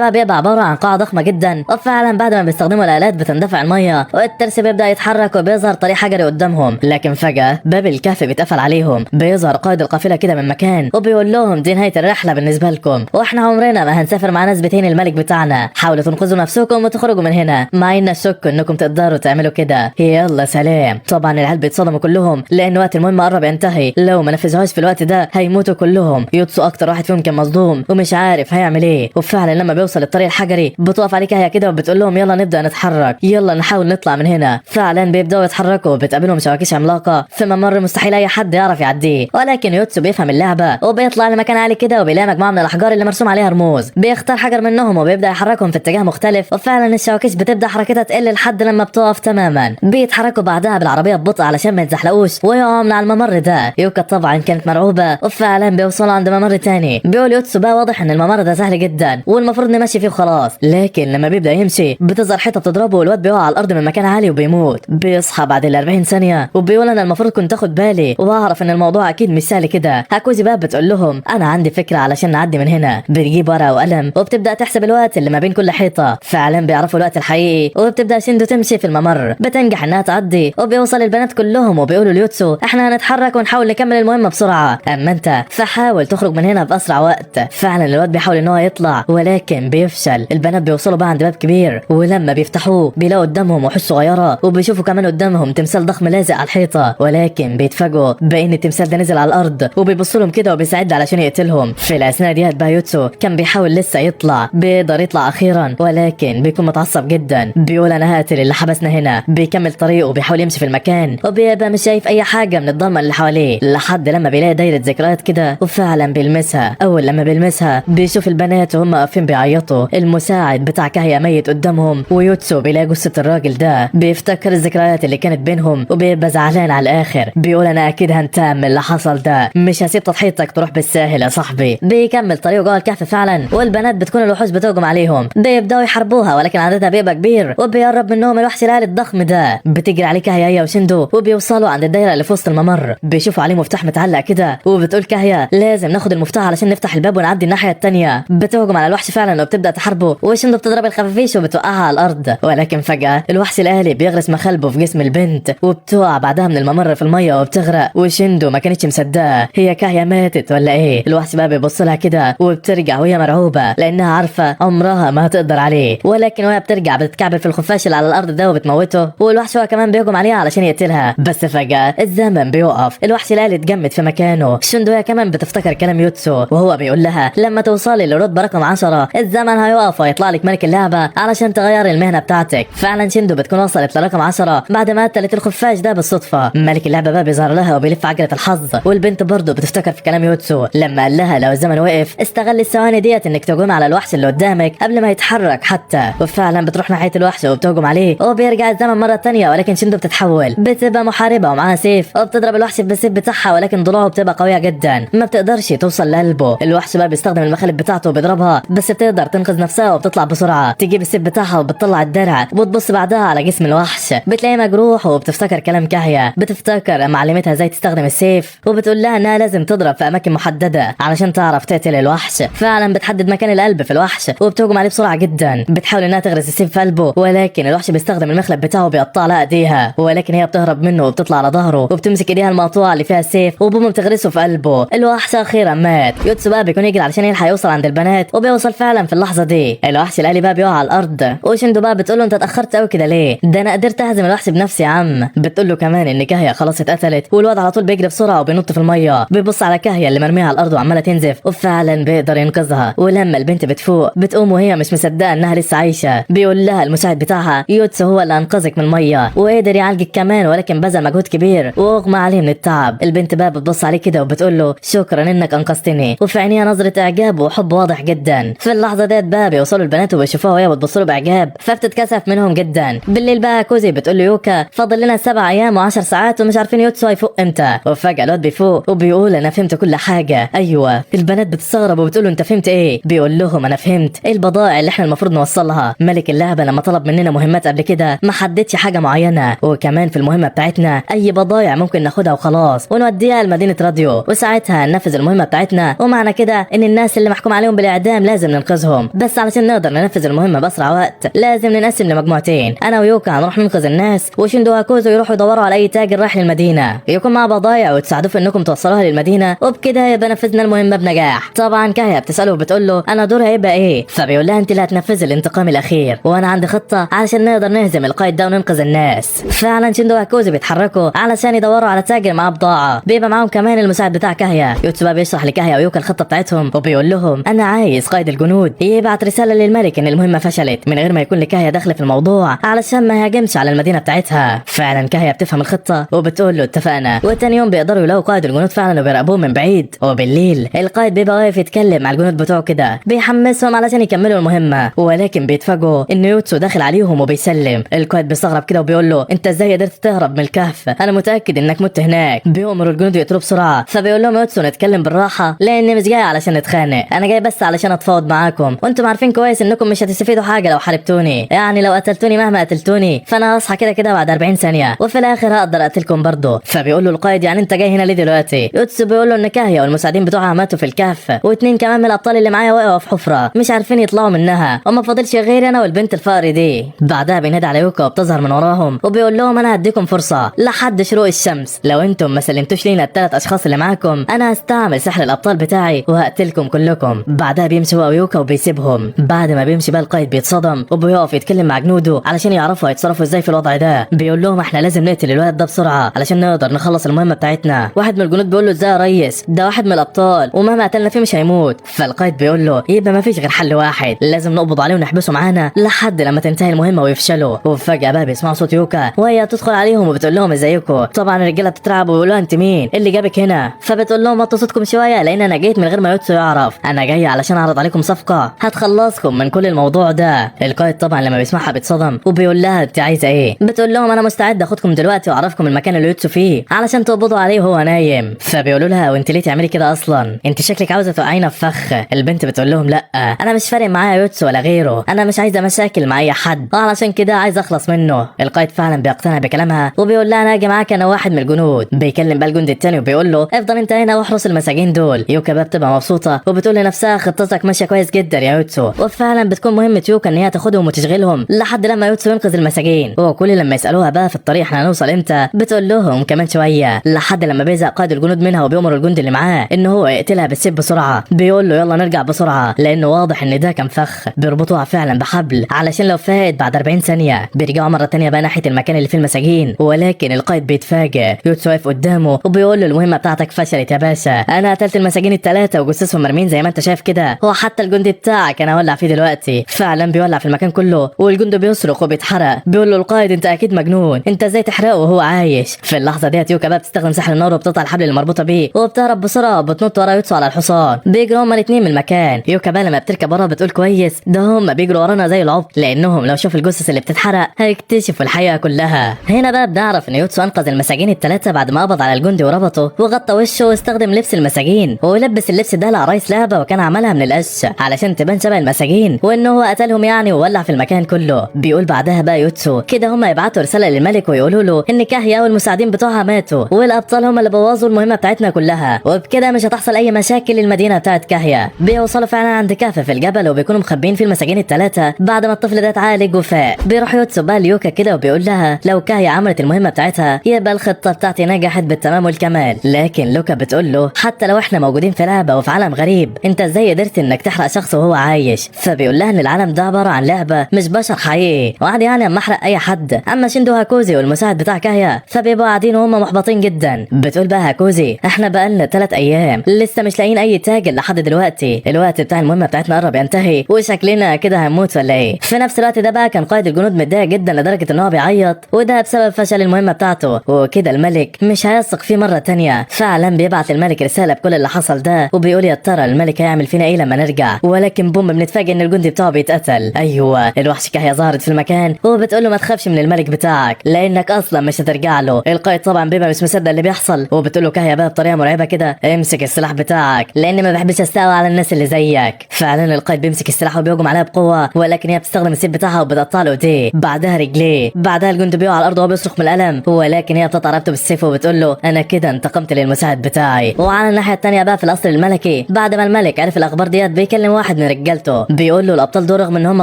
بقى بيبقى عبارة عن قاعة ضخمة جدا. وفعلا بعد ما بيستخدموا الآلات بتندفع المية والترس بيبدأ يتحرك وبيظهر طريق حجري قدامهم. لكن فجأة باب الكهف بيتقفل عليهم. بيظهر قائد القافلة كده من مكان وبيقول لهم دي نهاية الرحلة بالنسبة لكم، واحنا عمرنا ما هنسافر مع ناس بتهين الملك بتاعنا. حاولوا تنقذوا نفسكم وتخرجوا من هنا، مع ان الشك انكم تقدروا تعملوا كده. يلا سلام. طبعا العيال بيتصدموا كلهم لان وقت المهمة قرب ينتهي. لو ما نفذوهاش في الوقت ده هيموتوا كلهم. يوتسو اكتر واحد فيهم كان مصدوم ومش عارف هيعمل ايه. وفعلا لما بيوصل الطريق الحجري بتقف عليه كهيا كده وبتقول لهم يلا نبدا نتحرك، يلا نحاول نطلع من هنا. فعلا بيبداوا يتحركوا. بتقابلهم شواكيش عملاقه في ممر مستحيل اي حد يعرف يعديه، ولكن يوتسو بيفهم اللعبه وبيطلع لمكان عالي كده وبيلاقي مجموعه من الاحجار اللي مرسوم عليها رموز. بيختار حجر منهم وبيبدا يحركهم في اتجاه مختلف. وفعلا الشواكيش بتبدا حركتها تقل لحد لما بتقف تماما. بيتحركوا بعدها بالعربيه ببطء علشان ما يتزحلقوش ويقعوا من على الممر ده. يوكا طبعا كانت مرعوبه. وفعلا بيوصلوا عند ممر تاني. بيقول يوتسو بقى واضح ان الممر ده سهل جدا والمفروض نمشي فيه وخلاص. لكن لما بيبدا يمشي بتظهر حيطه بتضربه والواد بيقع على الارض من مكان عالي وبيموت. بيصحى بعد ال 40 ثانيه وبيقول انا المفروض كنت اخد بالي واعرف ان الموضوع اكيد مش سهل كده. هاكوزي بقى بتقول لهم انا عندي فكره علشان نعدي من هنا. بتجيب ورقه وقلم وبتبدا تحسب الوقت اللي ما بين كل حيطه. فعلا بيعرفوا الوقت الحقيقي وبتبدا شيندو تمشي في الممر. بتنجح انها تعدي وبيوصل البنات كلهم وبيقولوا ليوتسو احنا هنتحرك ونحاول نكمل المهمه بسرعه، اما انت فحاول تخرج من هنا باسرع وقت. فعلا الواد بيحاول ان هو يطلع ولكن بيفشل. البنات بيوصلوا بقى عند باب كبير ولما بيفتحوه بيلاقوا قدامهم وحوش صغيره وبيشوفوا كمان قدامهم تمثال ضخم لازق على الحيطه، ولكن بيتفاجئوا بان التمثال ده نزل على الارض وبيبصوا لهم كده وبيساعد علشان يقتلهم. في الاثناء ديت بقى يوتسو كان بيحاول لسه يطلع. بيقدر يطلع اخيرا ولكن بيكون متعصب جدا. بيقول انا هقتل اللي حبسنا هنا. بيكمل طريقه وبيحاول يمشي في المكان وبيبقى مش شايف اي حاجه من الضلمه اللي حواليه لحد لما بيلاقي دايره ذكريات كده وفعلا بيلمسها. اول لما بيلمسها بيشوف البنات وهم واقفين بيعيطوا. المساعد بتاع كاهيا ميت قدامهم ويوتسو بيلاقي جثه الراجل ده. بيفتكر الذكريات اللي كانت بينهم وبيبقى زعلان على الاخر. بيقول انا اكيد هنتقم من اللي حصل ده، مش هسيب تضحيتك تروح بالساهل يا صاحبي. بيكمل طريقه جوه الكهف فعلا والبنات بتكون الوحوش بتهجم عليهم. بيبداوا يحاربوها ولكن عددها بيبقى كبير وبيقرب منهم الوحش الالي الضخم ده. بتجري عليه كاهيا هي وشيندو وبيوصلوا عند الدايره اللي في وسط الممر. بيشوفوا عليه مفتاح متعلق كده وبتقول كاهيا لازم ناخد المفتاح علشان نفتح الباب ونعدي الناحيه الثانيه. بتهجم على الوحش فعلا وبتبدا تحاربه وشيندو بتضرب الخفافيش وبتوقعها على الارض. ولكن فجاه الوحش الالي بيغرس مخالبه في جسم البنت وبتقع بعدها من الممر في الميه وبتغرق. وشيندو ما كانتش مصدقه هي كاهيا ماتت ولا ايه. الوحش بقى بيبص لها كده وبترجع وهي مرعوبه لانها عارفه عمرها ما هتقدر عليه. ولكن وهي بترجع بتتكعبل في الخفاش اللي على الارض ده وبتموته. والوحش هو كمان بيهجم عليها علشان يقتلها. بس فجاه الزمن بيوقف. الوحش الالي اتجمد في مكانه. شيندو هي كمان بتفتكر كلام يوتسو وهو بيقول لها لما توصلي لرتبه رقم 10 الزمن هيوقف ويطلع لك ملك اللعبه علشان تغير المهنه بتاعتك. فعلا شيندو بتكون وصلت لرقم 10 بعد ما قتلت الخفاش ده بالصدفه. ملك اللعبه بقى بيظهر لها وبيلف عجله الحظ. والبنت برضه بتفتكر في كلام يوتسو لما قال لها لو الزمن وقف استغل الثواني ديت انك تهجم على الوحش اللي قدامك قبل ما يتحرك حتى. وفعلا بتروح ناحيه الوحش وبتهجم عليه وبيرجع الزمن مره ثانيه. ولكن شيندو بتتحول بتبقى محاربه ومعاها سيف وبتضرب الوحش بالسيف بتاعها. ولكن ضلوعه بتبقى قويه جدا ما بتقدرش توصل لقلبه. الوحش بقى بيستخدم المخالب بتاعته وبيضربها بس بتقدر تنقذ نفسها وبتطلع بسرعه. تجيب السيف بتاعها وبتطلع الدرع وبتبص بعدها على جسم الوحش بتلاقيه مجروح وبتفتكر كلام كاهيا. بتفتكر معلمتها ازاي تستخدم السيف وبتقول لها انها لازم تضرب في اماكن محدده علشان تعرف تقتل الوحش. فعلا بتحدد مكان القلب في الوحش وبتهجم عليه بسرعه جدا. بتحاول انها تغرز السيف في قلبه ولكن الوحش بيستخدم المخلب بتاعه بيقطع لها ايديها. ولكن هي بتهرب منه وبتطلع على ظهره وبتمسك ايديها المقطوعه اللي فيها السيف وبوم بتغرسه في قلبه. الوحش اخيرا مات. يوتسو بقى بيكون يجري علشان يلحق يوصل عند البنات وبيوصل فعلا في اللحظه دي. الوحش الالي بقى بيقع على الارض وشيندو بقى بتقول له انت اتاخرت قوي كده ليه؟ ده انا قدرت اهزم الوحش بنفسي يا عم. بتقول له كمان ان كاهيا خلاص اتقتلت والواد على طول بيجري بسرعه وبينط في الميه. بيبص على كاهيا اللي مرميه على الارض وعماله تنزف وفعلا بيقدر ينقذها. ولما البنت بتفوق بتقوم وهي مش مصدقه انها لسه عايشه. بيقول لها المساعد بتاعها يوتسو هو اللي انقذك من الميه وقدر يعالجك كمان ولكن بذل مجهود كبير واغمى عليه من التعب. البنت بقى بتبص عليه كده وبتقول له شكرا انك انقذتني وفي عينيها نظره اعجاب وحب واضح جدا. في اللحظه ديت بقى بيوصلوا البنات وبيشوفوها وهي بتبص له باعجاب فبتتكسف منهم جدا. بالليل بقى كوزي بتقول له يوكا فاضل لنا 7 ايام و10 ساعات ومش عارفين يوتسو هيفوق امتى. وفجاه الواد بيفوق وبيقول انا فهمت كل حاجه. ايوه البنات بتستغرب وبتقول له انت فهمت ايه؟ بيقول لهم انا فهمت ايه البضائع اللي احنا المفروض نوصلها. ملك اللعبه لما طلب مننا مهمات قبل كده ما حددش حاجه معينه وكمان في المهمه بتاعتنا اي بضائع ممكن ناخدها وخلاص ونوديها لمدينه راديو وساعتها وساعتها ننفذ المهمة بتاعتنا، ومعنى كده ان الناس اللي محكوم عليهم بالاعدام لازم ننقذهم. بس علشان نقدر ننفذ المهمة باسرع وقت لازم ننقسم لمجموعتين، انا ويوكا هنروح ننقذ الناس، وشيندو وهاكوزو يروحوا يدوروا على اي تاجر رايح للمدينة يكون معاه بضايع وتساعدوه في انكم توصلوها للمدينة، وبكده يبقى نفذنا المهمة بنجاح. طبعا كاهيا بتسأله وبتقول له انا دوري هيبقى ايه، فبيقول لها انت اللي هتنفذي الانتقام الاخير، وانا عندي خطة علشان نقدر نهزم القائد ده وننقذ الناس. فعلا شيندو وهاكوزو بيتحركوا علشان يدوروا على تاجر معاه بضاعة، بيبقى معاهم كمان المساعد بتاع كاهيا. يوتسو بقى بيشرح لكاهيا ويوكا الخطة بتاعتهم وبيقول لهم انا عايز قائد الجنود يبعت رسالة للملك ان المهمة فشلت من غير ما يكون لكاهيا داخل في الموضوع علشان ما يهاجمش على المدينة بتاعتها. فعلا كاهيا بتفهم الخطة وبتقول له اتفقنا. وتاني يوم بيقدروا يلاقوا قائد الجنود فعلا وبيراقبوهم من بعيد، وبالليل القائد بيبقى واقف يتكلم مع الجنود بتوعه كده بيحمسهم علشان يكملوا المهمة، ولكن بيتفاجئوا ان يوتسو داخل عليهم وبيسلم. القائد بيستغرب كده وبيقول له انت ازاي قدرت تهرب من الكهف، انا متأكد انك مت هناك. بيأمروا الجنود يقتلوا بسرعة، فبيقول لهم يوتسو نتكلم بالراحة لاني مش جاي علشان نتخانق، انا جاي بس علشان اتفاوض معاكم، وانتم عارفين كويس انكم مش هتستفيدوا حاجة لو حاربتوني، يعني لو قتلتوني مهما قتلتوني فانا هصحى كده كده بعد 40 ثانية وفي الاخر هقدر اقتلكم برضه. فبيقول له القائد يعني انت جاي هنا ليه دلوقتي؟ يوتسو بيقول له ان كاهيا والمساعدين بتوعها ماتوا في الكهف، واتنين كمان من الابطال اللي معايا وقعوا في حفرة مش عارفين يطلعوا منها، وما فاضلش غير انا والبنت الفقر دي. بعدها بينادي على يوكا وبتظهر من وراهم وبيقول لهم انا هديكم فرصة لحد شروق الشمس، لو انتم ما سلمتوش لينا الثلاث اشخاص اللي معاكم انا هستعمل سحر الابطال بتاعي وهقتلكم كلكم. بعدها بيمشي هو ويوكا وبيسيبهم. بعد ما بيمشي بقى القائد بيتصدم وبيقف يتكلم مع جنوده علشان يعرفوا هيتصرفوا ازاي في الوضع ده. بيقول لهم احنا لازم نقتل الولد ده بسرعة علشان نقدر نخلص المهمة بتاعتنا. واحد من الجنود بيقول له ازاي يا ريس، ده واحد من الابطال ومهما قتلنا فيه مش هيموت. فالقائد بيقول له يبقى ما فيش غير حل واحد، لازم نقبض عليه ونحبسه معانا لحد لما تنتهي المهمة ويفشلوا. وفجأة بقى بيسمعوا صوت يوكا وهي بتدخل عليهم وبتقول لهم ازيكم. طبعا الرجالة بتترعب وبيقولوا انت مين اللي جابك هنا، فبتقول لهم وطوا صوتكم شوية لان انا جيت من غير ما يوتسو يعرف، انا جاي علشان اعرض عليكم صفقة هتخلصكم من كل الموضوع ده. القائد طبعا لما بيسمعها بيتصدم وبيقول لها انت عايزة ايه؟ بتقول لهم انا مستعد اخدكم دلوقتي واعرفكم المكان اللي يوتسو فيه علشان تقبضوا عليه وهو نايم. فبيقولوا لها وانت ليه تعملي كده اصلا، انت شكلك عاوزة توقعينا في فخ. البنت بتقول لهم لا انا مش فارق معايا يوتسو ولا غيره، انا مش عايزة مشاكل مع اي حد علشان كده عايز اخلص منه. القائد فعلا بيقتنع بكلامها وبيقول لها انا هاجي معاك انا واحد من الجنود. بيكلم بقى الجندي التاني وبيقول له افضل انت هنا واحرس المساجين دول. يوكا بقى بتبقى مبسوطة وبتقول لنفسها خطتك ماشية كويس جدا يا يوتسو، وفعلا بتكون مهمة يوكا ان هي تاخدهم وتشغلهم لحد لما يوتسو ينقذ المساجين. وكل لما يسالوها بقى في الطريق احنا هنوصل امتى بتقول لهم كمان شوية، لحد لما بيزهق قائد الجنود منها وبيأمر الجندي اللي معاه ان هو يقتلها بالسيف بسرعة. بيقول له يلا نرجع بسرعة لانه واضح ان ده كان فخ. بيربطوها فعلا بحبل علشان لو فات بعد 40 ثانية بيرجعوا مرة تانية بقى ناحية المكان اللي فيه المساجين، ولكن القائد بيتفاجئ. يوتسو واقف قدامه وبيقول له المهمة بتاعتك فشلت يا باشا، انا قتلت المساجين الثلاثة وجثثهم مرمين زي ما انت شايف كده، هو حتى الجندي بتاعك انا هولع فيه دلوقتي. فعلا بيولع في المكان كله والجندي بيصرخ وبيتحرق. بيقول له القائد انت اكيد مجنون، انت ازاي تحرقه وهو عايش؟ في اللحظة ديت يوكا بقى بتستخدم سحر النار وبتقطع الحبل اللي مربوطة بيه وبتهرب بسرعة وبتنط ورا يوتسو على الحصان. بيجروا هما الاثنين من المكان. يوكا بقى لما بتركب ورا بتقول كويس ده هما بيجروا ورانا زي العبط، لانهم لو شافوا الجثث اللي بتتحرق هيكتشفوا الحقيقة كلها. هنا بقى بنعرف ان يوتسو انقذ المساجين الثلاثة بعد ما قبض على الجندي وربطه وغطى وشه واستخدم لبس المساجين ولبس اللبس ده لعرايس لعبة وكان عملها من القش علشان تبان شبه المساجين وان هو قتلهم يعني وولع في المكان كله. بيقول بعدها بقى يوتسو كده هما يبعتوا رسالة للملك ويقولوا له ان كاهيا والمساعدين بتوعها ماتوا والابطال هما اللي بوظوا المهمة بتاعتنا كلها، وبكده مش هتحصل اي مشاكل للمدينة بتاعت كاهيا. بيوصلوا فعلا عند كهف في الجبل وبيكونوا مخبين فيه المساجين الثلاثة. بعد ما الطفل ده اتعالج وفاق بيروح يوتسو بقى ليوكا كده وبيقول لها لو كاهيا عملت المهمة بتاعتها يبقى الخطة بتاعتي نجحت بالتمام والكمال. لكن لوكا بتقول له حتى لو احنا موجودين في لعبة وفي عالم غريب انت ازاي قدرت انك تحرق شخص وهو عايش؟ فبيقول لها ان العالم ده عبارة عن لعبة مش بشر حقيقي، وعادي يعني اما احرق اي حد. اما شيندو هاكوزي والمساعد بتاع كاهيا فبيبقوا قاعدين وهم محبطين جدا. بتقول بقى هاكوزي احنا بقالنا 3 ايام لسه مش لاقيين اي تاجر لحد دلوقتي، الوقت بتاع المهمة بتاعتنا قرب ينتهي وشكلنا كده هنموت ولا ايه؟ في نفس الوقت ده بقى كان قائد الجنود متضايق جدا لدرجة ان هو بيعيط، وده بسبب فشل المهمة بتاعته، وكده الملك مش هيثق فيه مرة تانية. فعلا بيبعت الملك رسالة بكل اللي حصل ده وبيقول يا ترى الملك هيعمل فينا ايه لما نرجع. ولكن بوم بنتفاجئ ان الجندي بتاعه بيتقتل. ايوه الوحش كاهيا ظهرت في المكان وبتقول له ما تخافش من الملك بتاعك لانك اصلا مش هترجع له. القائد طبعا بيبقى مش مصدق اللي بيحصل وبتقول له كاهيا بقى بطريقة مرعبة كده امسك السلاح بتاعك لان ما بحبش استقوى على الناس اللي زيك. فعلا القائد بيمسك السلاح وبيهجم عليها بقوة، ولكن هي بتستخدم السيف بتاعها وبتقطع له ايديه بعدها رجليه. بعدها الجندي بيقع على الارض وهو بيصرخ من الالم، ولكن هي بتقطع رقبته بالسيف وبتقول له انا كده انتقمت للمساعد بتاعك. بتاعي. وعلى الناحيه التانيه بقى في القصر الملكي، بعد ما الملك عرف الاخبار ديت بيكلم واحد من رجالته بيقول له الابطال دول رغم ان هم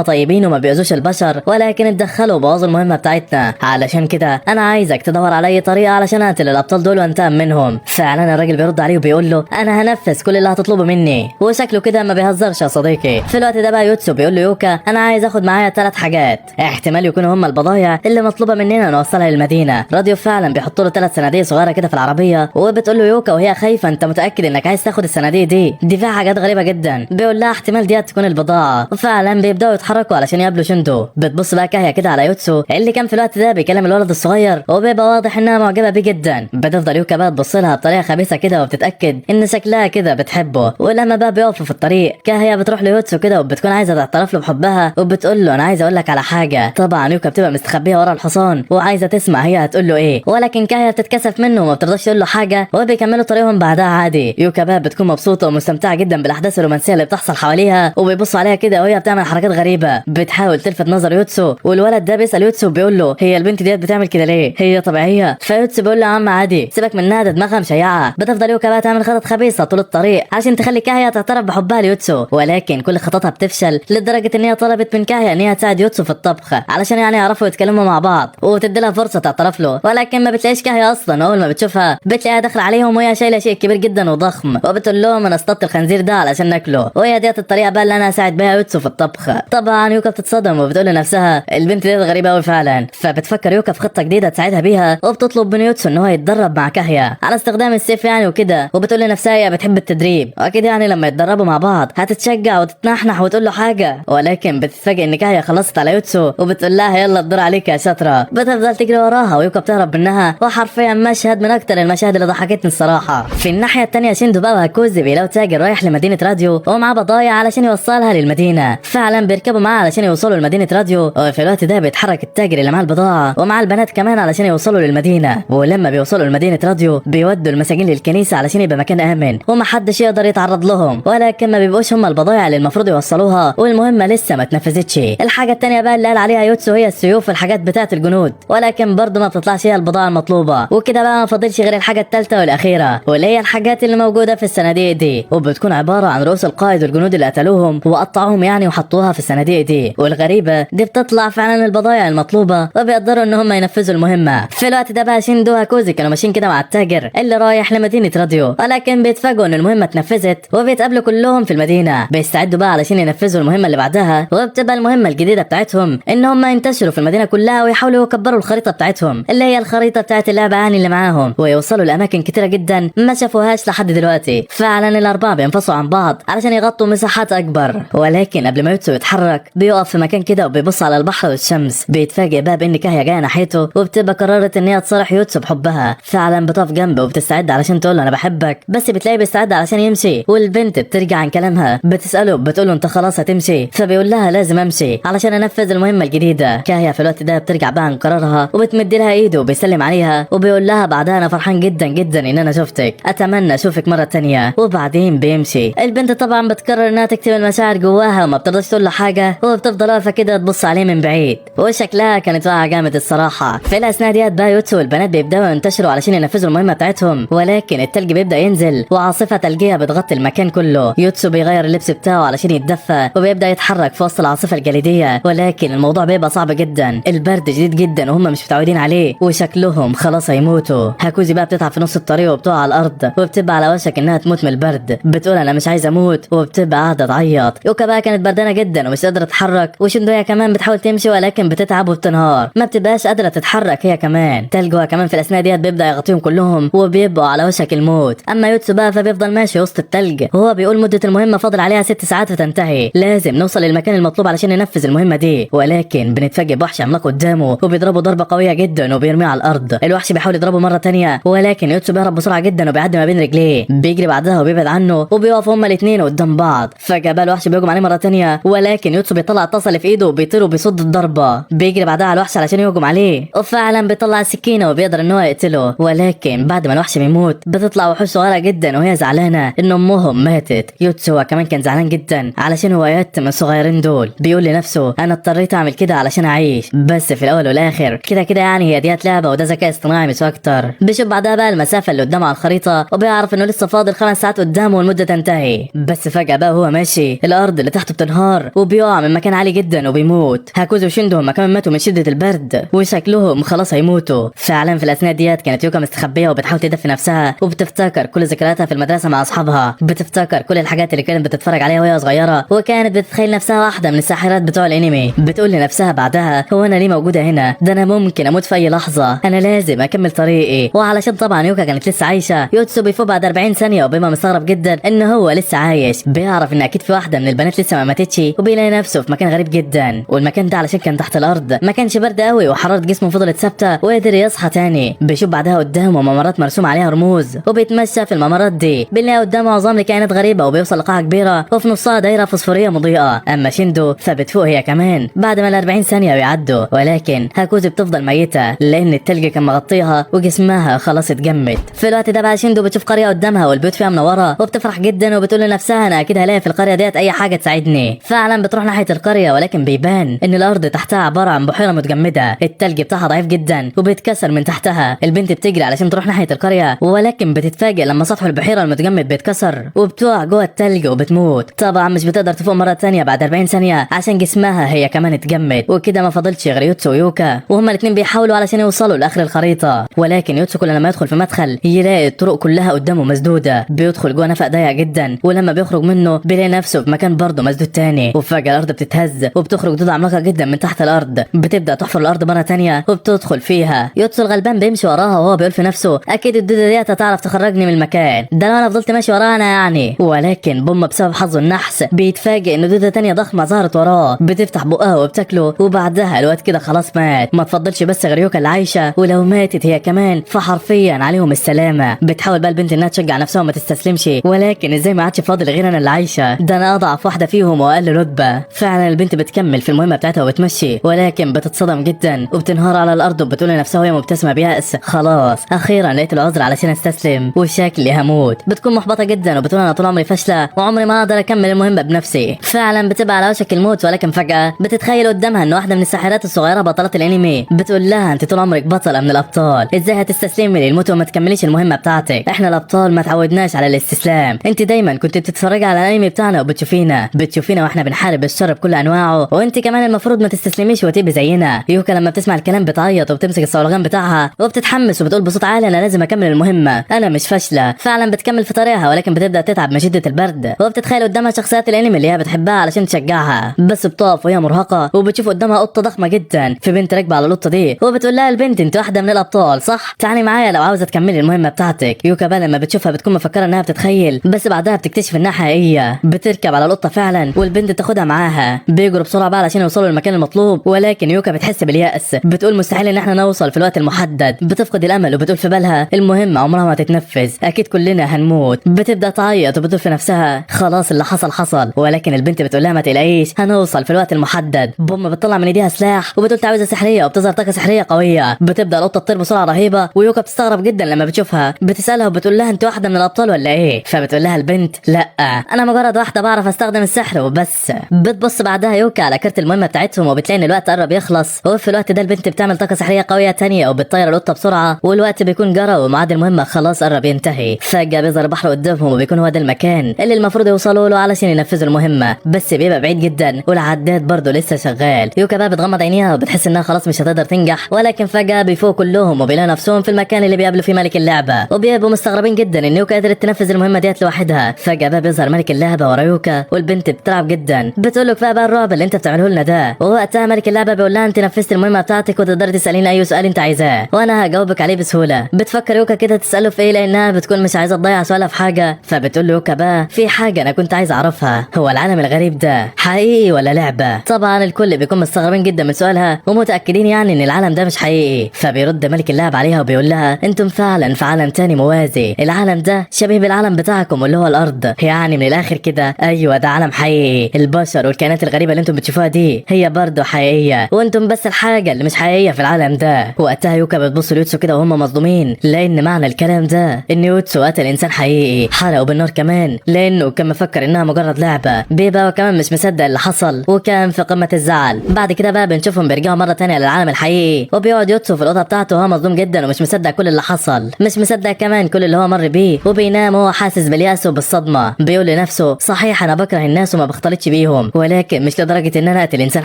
طيبين وما بيأذوش البشر ولكن اتدخلوا وبوظوا المهمه بتاعتنا، علشان كده انا عايزك تدور على اي طريقه علشان اقتل الابطال دول وانتقم منهم. فعلا الراجل بيرد عليه وبيقول له انا هنفذ كل اللي هتطلبه مني. وشكله كده ما بيهزرش يا صديقي. في الوقت ده بقى يوتسو بيقول له يوكا انا عايز اخد معايا 3 حاجات احتمال يكونوا هم البضايع اللي مطلوبه مننا نوصلها للمدينه. راديو فعلا بيحط له 3 صناديق صغيره كده في العربيه، وبتقول له يوكا وهي خايفه انت متاكد انك عايز تاخد الصناديق دي فيها حاجات غريبه جدا. بيقول لها احتمال ديت تكون البضاعه. وفعلا بيبداوا يتحركوا علشان يقابلوا شندو. بتبص بقى كاهيا كده على يوتسو اللي كان في الوقت ده بيكلم الولد الصغير وبيبقى واضح انها معجبه بيه جدا. بتفضل يوكا بقى تبص لها بطريقه خبيثه كده وبتتاكد ان شكلها كده بتحبه. ولما بقى بيقفوا في الطريق كاهيا بتروح ليوتسو كده وبتكون عايزه تعترف له بحبها وبتقول له انا عايزه اقول لك على حاجه. طبعا يوكا بتبقى مستخبيه ورا الحصان وعايزه تسمع هي هتقول له ايه، ولكن كاهيا بتتكسف منه وما بترضاش تقول له حاجه وبيكملوا طريقهم بعدها عادي. يوكا بقى بتكون مبسوطه ومستمتعه جدا بالاحداث الرومانسيه اللي بتحصل حواليها وبيبصوا عليها كده وهي بتعمل حركات غريبه بتحاول تلفت نظر يوتسو. والولد ده بيسال يوتسو بيقول له هي البنت ديت بتعمل كده ليه، هي طبيعيه؟ فيوتسو بيقول له يا عم عادي سيبك منها ده دماغها مشيعه. بتفضل يوكا بقى تعمل خطط خبيثه طول الطريق عشان تخلي كاهيا تعترف بحبها ليوتسو، ولكن كل خططها بتفشل لدرجه ان هي طلبت من كاهيا ان هي تساعد يوتسو في الطبخ علشان يعني يعرفوا يتكلموا مع بعض وتدي لها فرصه تعترف له. ولكن ما بتلاقيش كاهيا اصلا. اول ما بتشوفها بتلاقيها داخله عليهم وهي شايله شيء كبير جدا وضخم وبتقول لهم انا اصطدت الخنزير ده علشان ناكله، وهي ديت الطريقه بقى اللي انا هساعد بيها يوتسو في الطبخ. طبعا يوكا بتتصدم وبتقول لنفسها البنت ديت غريبه قوي فعلا. فبتفكر يوكا في خطه جديده تساعدها بيها وبتطلب من يوتسو ان هو يتدرب مع كاهيا على استخدام السيف يعني وكده. وبتقول لنفسها هي بتحب التدريب واكيد يعني لما يتدربوا مع بعض هتتشجع وتتنحنح وتقول له حاجه. ولكن بتتفاجئ ان كاهيا خلصت على يوتسو وبتقول لها يلا الدور عليك يا شاطره. بتفضل تجري وراها ويوكا بتهرب منها، وحرفيا مشهد من اكتر المشاهد اللي ضحكتني الصراحه. في الناحيه الثانيه شيندو بقى وهاكوزي بيلاقوا تاجر رايح لمدينه راديو ومعاه بضايع علشان يوصلها للمدينه. فعلا بيركبوا معاه علشان يوصلوا لمدينه راديو، وفي الوقت ده بيتحرك التاجر اللي معاه البضاعه ومعاه البنات كمان علشان يوصلوا للمدينه. ولما بيوصلوا لمدينه راديو بيودوا المساجين للكنيسه علشان يبقى مكان امن ومحدش يقدر يتعرض لهم، ولكن ما بيبقوش هم البضايع اللي المفروض يوصلوها والمهمه لسه ما اتنفذتش. الحاجه الثانيه بقى اللي قال عليها يوتسو هي السيوف والحاجات بتاعه الجنود، ولكن برضه ما بتطلعش هي البضاعه المطلوبه. وكده بقى ما فاضلش غير الحاجه الثالثه والاخيره واللي هي الحاجات اللي موجوده في الصناديق دي، وبتكون عباره عن رؤوس القائد والجنود اللي قتلوهم وقطعوهم يعني وحطوها في الصناديق دي. والغريبه دي بتطلع فعلا البضايع المطلوبه وبيقدروا ان هم ينفذوا المهمه. في الوقت ده بقى شيندو هاكوزي كانوا ماشيين كده مع التاجر اللي رايح لمدينه راديو، ولكن بيتفاجئوا ان المهمه اتنفذت وبيتقابلوا كلهم في المدينه. بيستعدوا بقى علشان ينفذوا المهمه اللي بعدها، وبتبقى المهمه الجديده بتاعتهم ان هم ينتشروا في المدينه كلها ويحاولوا يكبروا الخريطه بتاعتهم اللي هي الخريطه بتاعت اللعبه يعني اللي معاهم، ويوصلوا لاماكن كتيره جدا ما شافوهاش لحد دلوقتي. فعلا الاربعه بينفصلوا عن بعض علشان يغطوا مساحات اكبر. ولكن قبل ما يوتسو يتحرك بيقف في مكان كده وبيبص على البحر والشمس. بيتفاجئ بقى بان كاهيا جايه ناحيته وبتبقى قررت ان هي تصارح يوتسو بحبها. فعلا بتقف جنبه وبتستعد علشان تقول له انا بحبك، بس بتلاقيه بيستعد علشان يمشي. والبنت بترجع عن كلامها بتساله بتقول له انت خلاص هتمشي؟ فبيقول لها لازم امشي علشان انفذ المهمه الجديده. كاهيا في الوقت ده بترجع بقى عن قرارها وبتمد لها ايده وبيسلم عليها وبيقول لها بعدها انا فرحان جدا جدا ان انا شفتك، اتمنى اشوفك مره تانية. وبعدين بيمشي. البنت طبعا بتقرر انها تكتب المشاعر جواها وما بترضاش تقول له حاجه، وبتفضل واقفه كده تبص عليه من بعيد وشكلها كانت واقعه جامد الصراحه. في الاثناء ديت بقى يوتسو والبنات بيبداوا ينتشروا علشان ينفذوا المهمه بتاعتهم، ولكن التلج بيبدا ينزل وعاصفه ثلجيه بتغطي المكان كله. يوتسو بيغير اللبس بتاعه علشان يتدفى وبيبدا يتحرك في وسط العاصفه الجليديه، ولكن الموضوع بيبقى صعب جدا. البرد شديد جدا وهم مش متعودين عليه وشكلهم خلاص هيموتوا. هاكوزي بقى بتتعب في نص الطريق وبتقع على الارض وبتبقى على وشك انها تموت من البرد. بتقول انا مش عايزه اموت وبتبقى قاعده تعيط. يوكا بقى كانت بردانه جدا ومش قادره تتحرك، وشندو هي كمان بتحاول تمشي ولكن بتتعب وبتنهار، ما بتبقاش قادره تتحرك هي كمان. تلجوا كمان في الاثناء ديت بيبدا يغطيهم كلهم وبيبقوا على وشك الموت. اما يوتسو بقى فبيفضل ماشي وسط التلج وهو بيقول مده المهمه فاضل عليها 6 ساعات وتنتهي، لازم نوصل للمكان المطلوب علشان ننفذ المهمه دي. ولكن بنتفاجئ بوحش عملاق قدامه وبيضربه ضربه قويه جدا وبيرميه على الارض. الوحش بيحاول يضربه مره تانية ولكن يوتسو بيهرب بسرعه جدا وبيعدي ما بين رجليه. بيجري بعدها وبيبعد عنه وبيقفوا هما الاثنين قدام بعض. فجاه بقى الوحش بيهجم عليه مره تانية ولكن يوتسو بيطلع الطاسه اللي في ايده وبيطير وبيصد الضربه. بيجري بعدها على الوحش علشان يهجم عليه وفعلا بيطلع السكينه وبيقدر ان هو يقتله. ولكن بعد ما الوحش بيموت بتطلع وحوش صغيره جدا وهي زعلانه ان امهم ماتت. يوتسو هو كمان كان زعلان جدا علشان هو يتم الصغيرين دول. بيقول لنفسه انا اضطريت اعمل كده علشان اعيش، بس في الاول والاخر كده كده يعني هي ديت لعبه وده ذكاء اصطناعي مش اكتر. بيشوف بعدها بقى المسافه اللي قدامه على الخريطه الخريطة وبيعرف انه لسه فاضل 5 ساعات قدامه والمدة تنتهي. بس فجأة بقى هو ماشي الارض اللي تحته بتنهار وبيقع من مكان عالي جدا وبيموت. هاكوزو وشيندو هما كمان ماتوا من شدة البرد وشكلهم خلاص هيموتوا. فعلا في الاثناء ديت كانت يوكا مستخبية وبتحاول تدفي نفسها وبتفتكر كل ذكرياتها في المدرسة مع اصحابها، بتفتكر كل الحاجات اللي كانت بتتفرج عليها وهي صغيرة وكانت بتتخيل نفسها واحدة من الساحرات بتوع الانمي. بتقول لنفسها بعدها هو انا ليه موجودة هنا؟ ده انا ممكن اموت في اي لحظة، انا لازم اكمل طريقي. وعلشان طبعا يوكا كانت لسه عايشة، يوتسو بيفوق بعد 40 ثانية وبيبقى مستغرب جدا ان هو لسه عايش. بيعرف ان اكيد في واحدة من البنات لسه ما ماتتش وبيلاقي نفسه في مكان غريب جدا، والمكان ده علشان كان تحت الارض ما كانش برد قوي وحرارة جسمه فضلت ثابتة وقدر يصحى تاني. بيشوف بعدها قدامه ممرات مرسوم عليها رموز وبيتمشى في الممرات دي، بنلاقي قدامه عظام لكائنات غريبة وبيوصل لقاعة كبيرة وفي نصها دايرة فوسفورية مضيئة. اما شيندو فبتفوق هي كمان بعد ما ال 40 ثانية بيعدوا، ولكن هاكوزو بتفضل ميتة لان التلج كان مغطيها وجسمها خلاص اتجمد. في الوقت ده بقى شيندو بتشوف قرية قدامها والبيوت فيها منورة وبتفرح جدا وبتقول لنفسها انا اكيد هلاقي في القرية ديت اي حاجة تساعدني. فعلا بتروح ناحية القرية ولكن بيبان ان الارض تحتها عبارة عن بحيرة متجمدة، التلج بتاعها ضعيف جدا وبيتكسر من تحتها. البنت بتجري علشان تروح ناحية القرية ولكن بتتفاجئ لما سطح البحيرة المتجمد بيتكسر وبتقع جوه التلج وبتموت. طبعا مش بتقدر تفوق مرة تانية بعد 40 ثانية عشان جسمها هي كمان اتجمد. وكده ما فضلش غير يوتسو ويوكا وهما الاثنين بيحاولوا علشان يوصلوا لاخر الخريطة، ولكن يوتسو كل لما يدخل في مدخل يلاقي الطرق كلها قدامه مسدودة. بيدخل جوه نفق ضيق جدا ولما بيخرج منه بيلاقي نفسه في مكان برضه مسدود تاني. وفجأة الارض بتتهز وبتخرج دودة عملاقة جدا من تحت الارض، بتبدأ تحفر الارض مرة تانية وبتدخل فيها. يوتسو الغلبان بيمشي وراها وهو بيقول في نفسه اكيد الدودة ديت هتعرف تخرجني من المكان ده لو انا فضلت ماشي وراها انا يعني. ولكن بوم بسبب حظه النحس بيتفاجئ ان دودة تانية ضخمة ظهرت وراه، بتفتح بقها وبتاكله وبعدها الواد كده خلاص مات. ما تفضلش بس غير يوكا اللي عايشة، ولو ماتت هي كمان فحرفيا عليهم السلامة. بتحاول بقى البنت انها تشجع نفسها وما تستسلمش، ولكن ازاي ما عادش فاضل غير انا اللي عايشة؟ ده انا اضعف واحدة فيهم واقل رتبة. فعلا البنت بتكمل في المهمة بتاعتها وبتمشي ولكن بتتصدم جدا وبتنهار على الارض وبتقول لنفسها وهي مبتسمة بيأس خلاص اخيرا لقيت العذر علشان استسلم وشكلي هموت. بتكون محبطة جدا وبتقول انا طول عمري فاشلة وعمري ما اقدر اكمل المهمة بنفسي. فعلا بتبقى على وشك الموت ولكن فجأة بتتخيل قدامها ان واحدة من الساحرات الصغيرة بطلات الانمي بتقول لها انت طول عمرك بطلة من الابطال، ازاي هتستسلمي للموت وما تكمليش المهمة بتاعتك؟ احنا الابطال ما تعودناش على الاستسلام، انت دايما كنت بتتفرجي على الانمي بتاعنا وبتشوفينا واحنا بنحارب الشر بكل انواعه، وانت كمان المفروض ما تستسلميش وتبقي زينا. يوكا لما بتسمع الكلام بتعيط وبتمسك الصولجان بتاعها وبتتحمس وبتقول بصوت عالي انا لازم اكمل المهمة، انا مش فاشلة. فعلا بتكمل في طريقها ولكن بتبدا تتعب من شدة البرد وبتتخيل قدامها شخصيات الانمي اللي هي بتحبها علشان تشجعها، بس بتقف وهي مرهقة وبتشوف قدامها قطة ضخمة جدا. في بنت راكبة على القطة دي وبتقول لها البنت انت واحدة من الابطال صح؟ تعالي معايا لو عاوزة تكملي المهمة بتاعتك. يوكا بقى لما بتشوفها بتكون مفكرة انها بتتخيل، بس بعدها بتكتشف انها حقيقية. بتركب على القطة فعلا والبنت تاخدها معاها، بيجروا بسرعة بقى علشان يوصلوا للمكان المطلوب، ولكن يوكا بتحس باليأس، بتقول مستحيل ان احنا نوصل في الوقت المحدد. بتفقد الامل وبتقول في بالها المهمة عمرها ما تتنفذ، اكيد كلنا هنموت. بتبدا تعيط وبتقول في نفسها خلاص اللي حصل حصل، ولكن البنت بتقول لها ما تقلقيش هنوصل في الوقت المحدد. بوم بتطلع من ايديها سلاح وبتقول تعويذة سحرية وبتظهر طاقة سحرية قوية. بتبدا القطة تطير بسرعة رهيبة ويوكا بتستغرب جدا لما بتشوفها، بتسالها وبتقول لها انت واحدة من الابطال ولا ايه؟ فبتقول لها البنت لا انا مجرد واحدة بعرف استخدم السحر وبس. بتبص بعدها يوكا على كارت المهمة بتاعتهم وبتلاقي ان الوقت قرب يخلص، وفي الوقت ده البنت بتعمل طاقة سحرية قوية تانية وبتطير القطة بسرعة، والوقت بيكون جرى وميعاد المهمة خلاص قرب ينتهي. فجأة بيظهر البحر قدامهم وبيكون هو ده المكان اللي المفروض يوصلوا له علشان ينفذوا المهمة، بس بيبقى بعيد جدا والعداد برضه لسه شغال. يوكا بقى بتغمض عينيها وبتحس انها خلاص مش هتقدر تنجح، ولكن فجأة بيفوق كلهم وبيلاقوا نفسهم في المكان اللي بيقابلوا فيه ملك اللعبة، وبيبقوا مستغربين جدا ان يوكا قدرت تنفذ المهمة ديت لوحدها. فجأة بقى بيظهر ملك اللعبة ورا يوكا والبنت بتترعب جدا، بتقول له كفايه بقى الرعب اللي انت بتعمله لنا ده. ووقتها ملك اللعبة بيقول لها انت نفذت المهمة بتاعتك وتقدري تساليني اي سؤال انت عايزاه وانا هجاوبك عليه بسهولة. بتفكر يوكا كده تساله في ايه لانها بتكون مش عايزه تضيع سؤالها في حاجه، فبتقول له يوكا بقى في حاجه انا كنت عايز اعرفها، هو العالم الغريب ده حقيقي ولا لعبه؟ طبعا الكل بيكون مستغربين جدا من سؤالها ومتاكدين يعني ان العالم ده مش حقيقي. فبيرد ملك اللعب عليها وبيقول لها انتم فعلا في عالم تاني موازي، العالم ده شبيه بالعالم بتاعكم اللي هو الارض، يعني من الاخر كده ايوه ده عالم حقيقي، البشر والكائنات الغريبه اللي انتم بتشوفوها دي هي برضه حقيقيه وانتم بس الحاجه اللي مش حقيقيه في العالم ده. وقتها يوكا بتبص ليوتسو كده وهم مصدومين لان معنى الكلام ده ان يوتسو قتل انسان حقيقي حرقه بالنار كمان لانه كان مفكر انها مجرد لعبه. بيبقى وكمان مش مصدق اللي حصل وكان في قمه الزعل. بعد كده بقى بنشوفهم بيرجعوا مره تانية للعالم الحقيقي وبيقعد يوتسو في الاوضه بتاعته وهو مصدوم جدا ومش مصدق كل اللي حصل، مش مصدق كمان كل اللي هو مر بيه، وبينام وهو حاسس باليأس وبالصدمة. بيقول لنفسه صحيح انا بكره الناس وما بختلطش بيهم، ولكن مش لدرجة ان انا اقتل انسان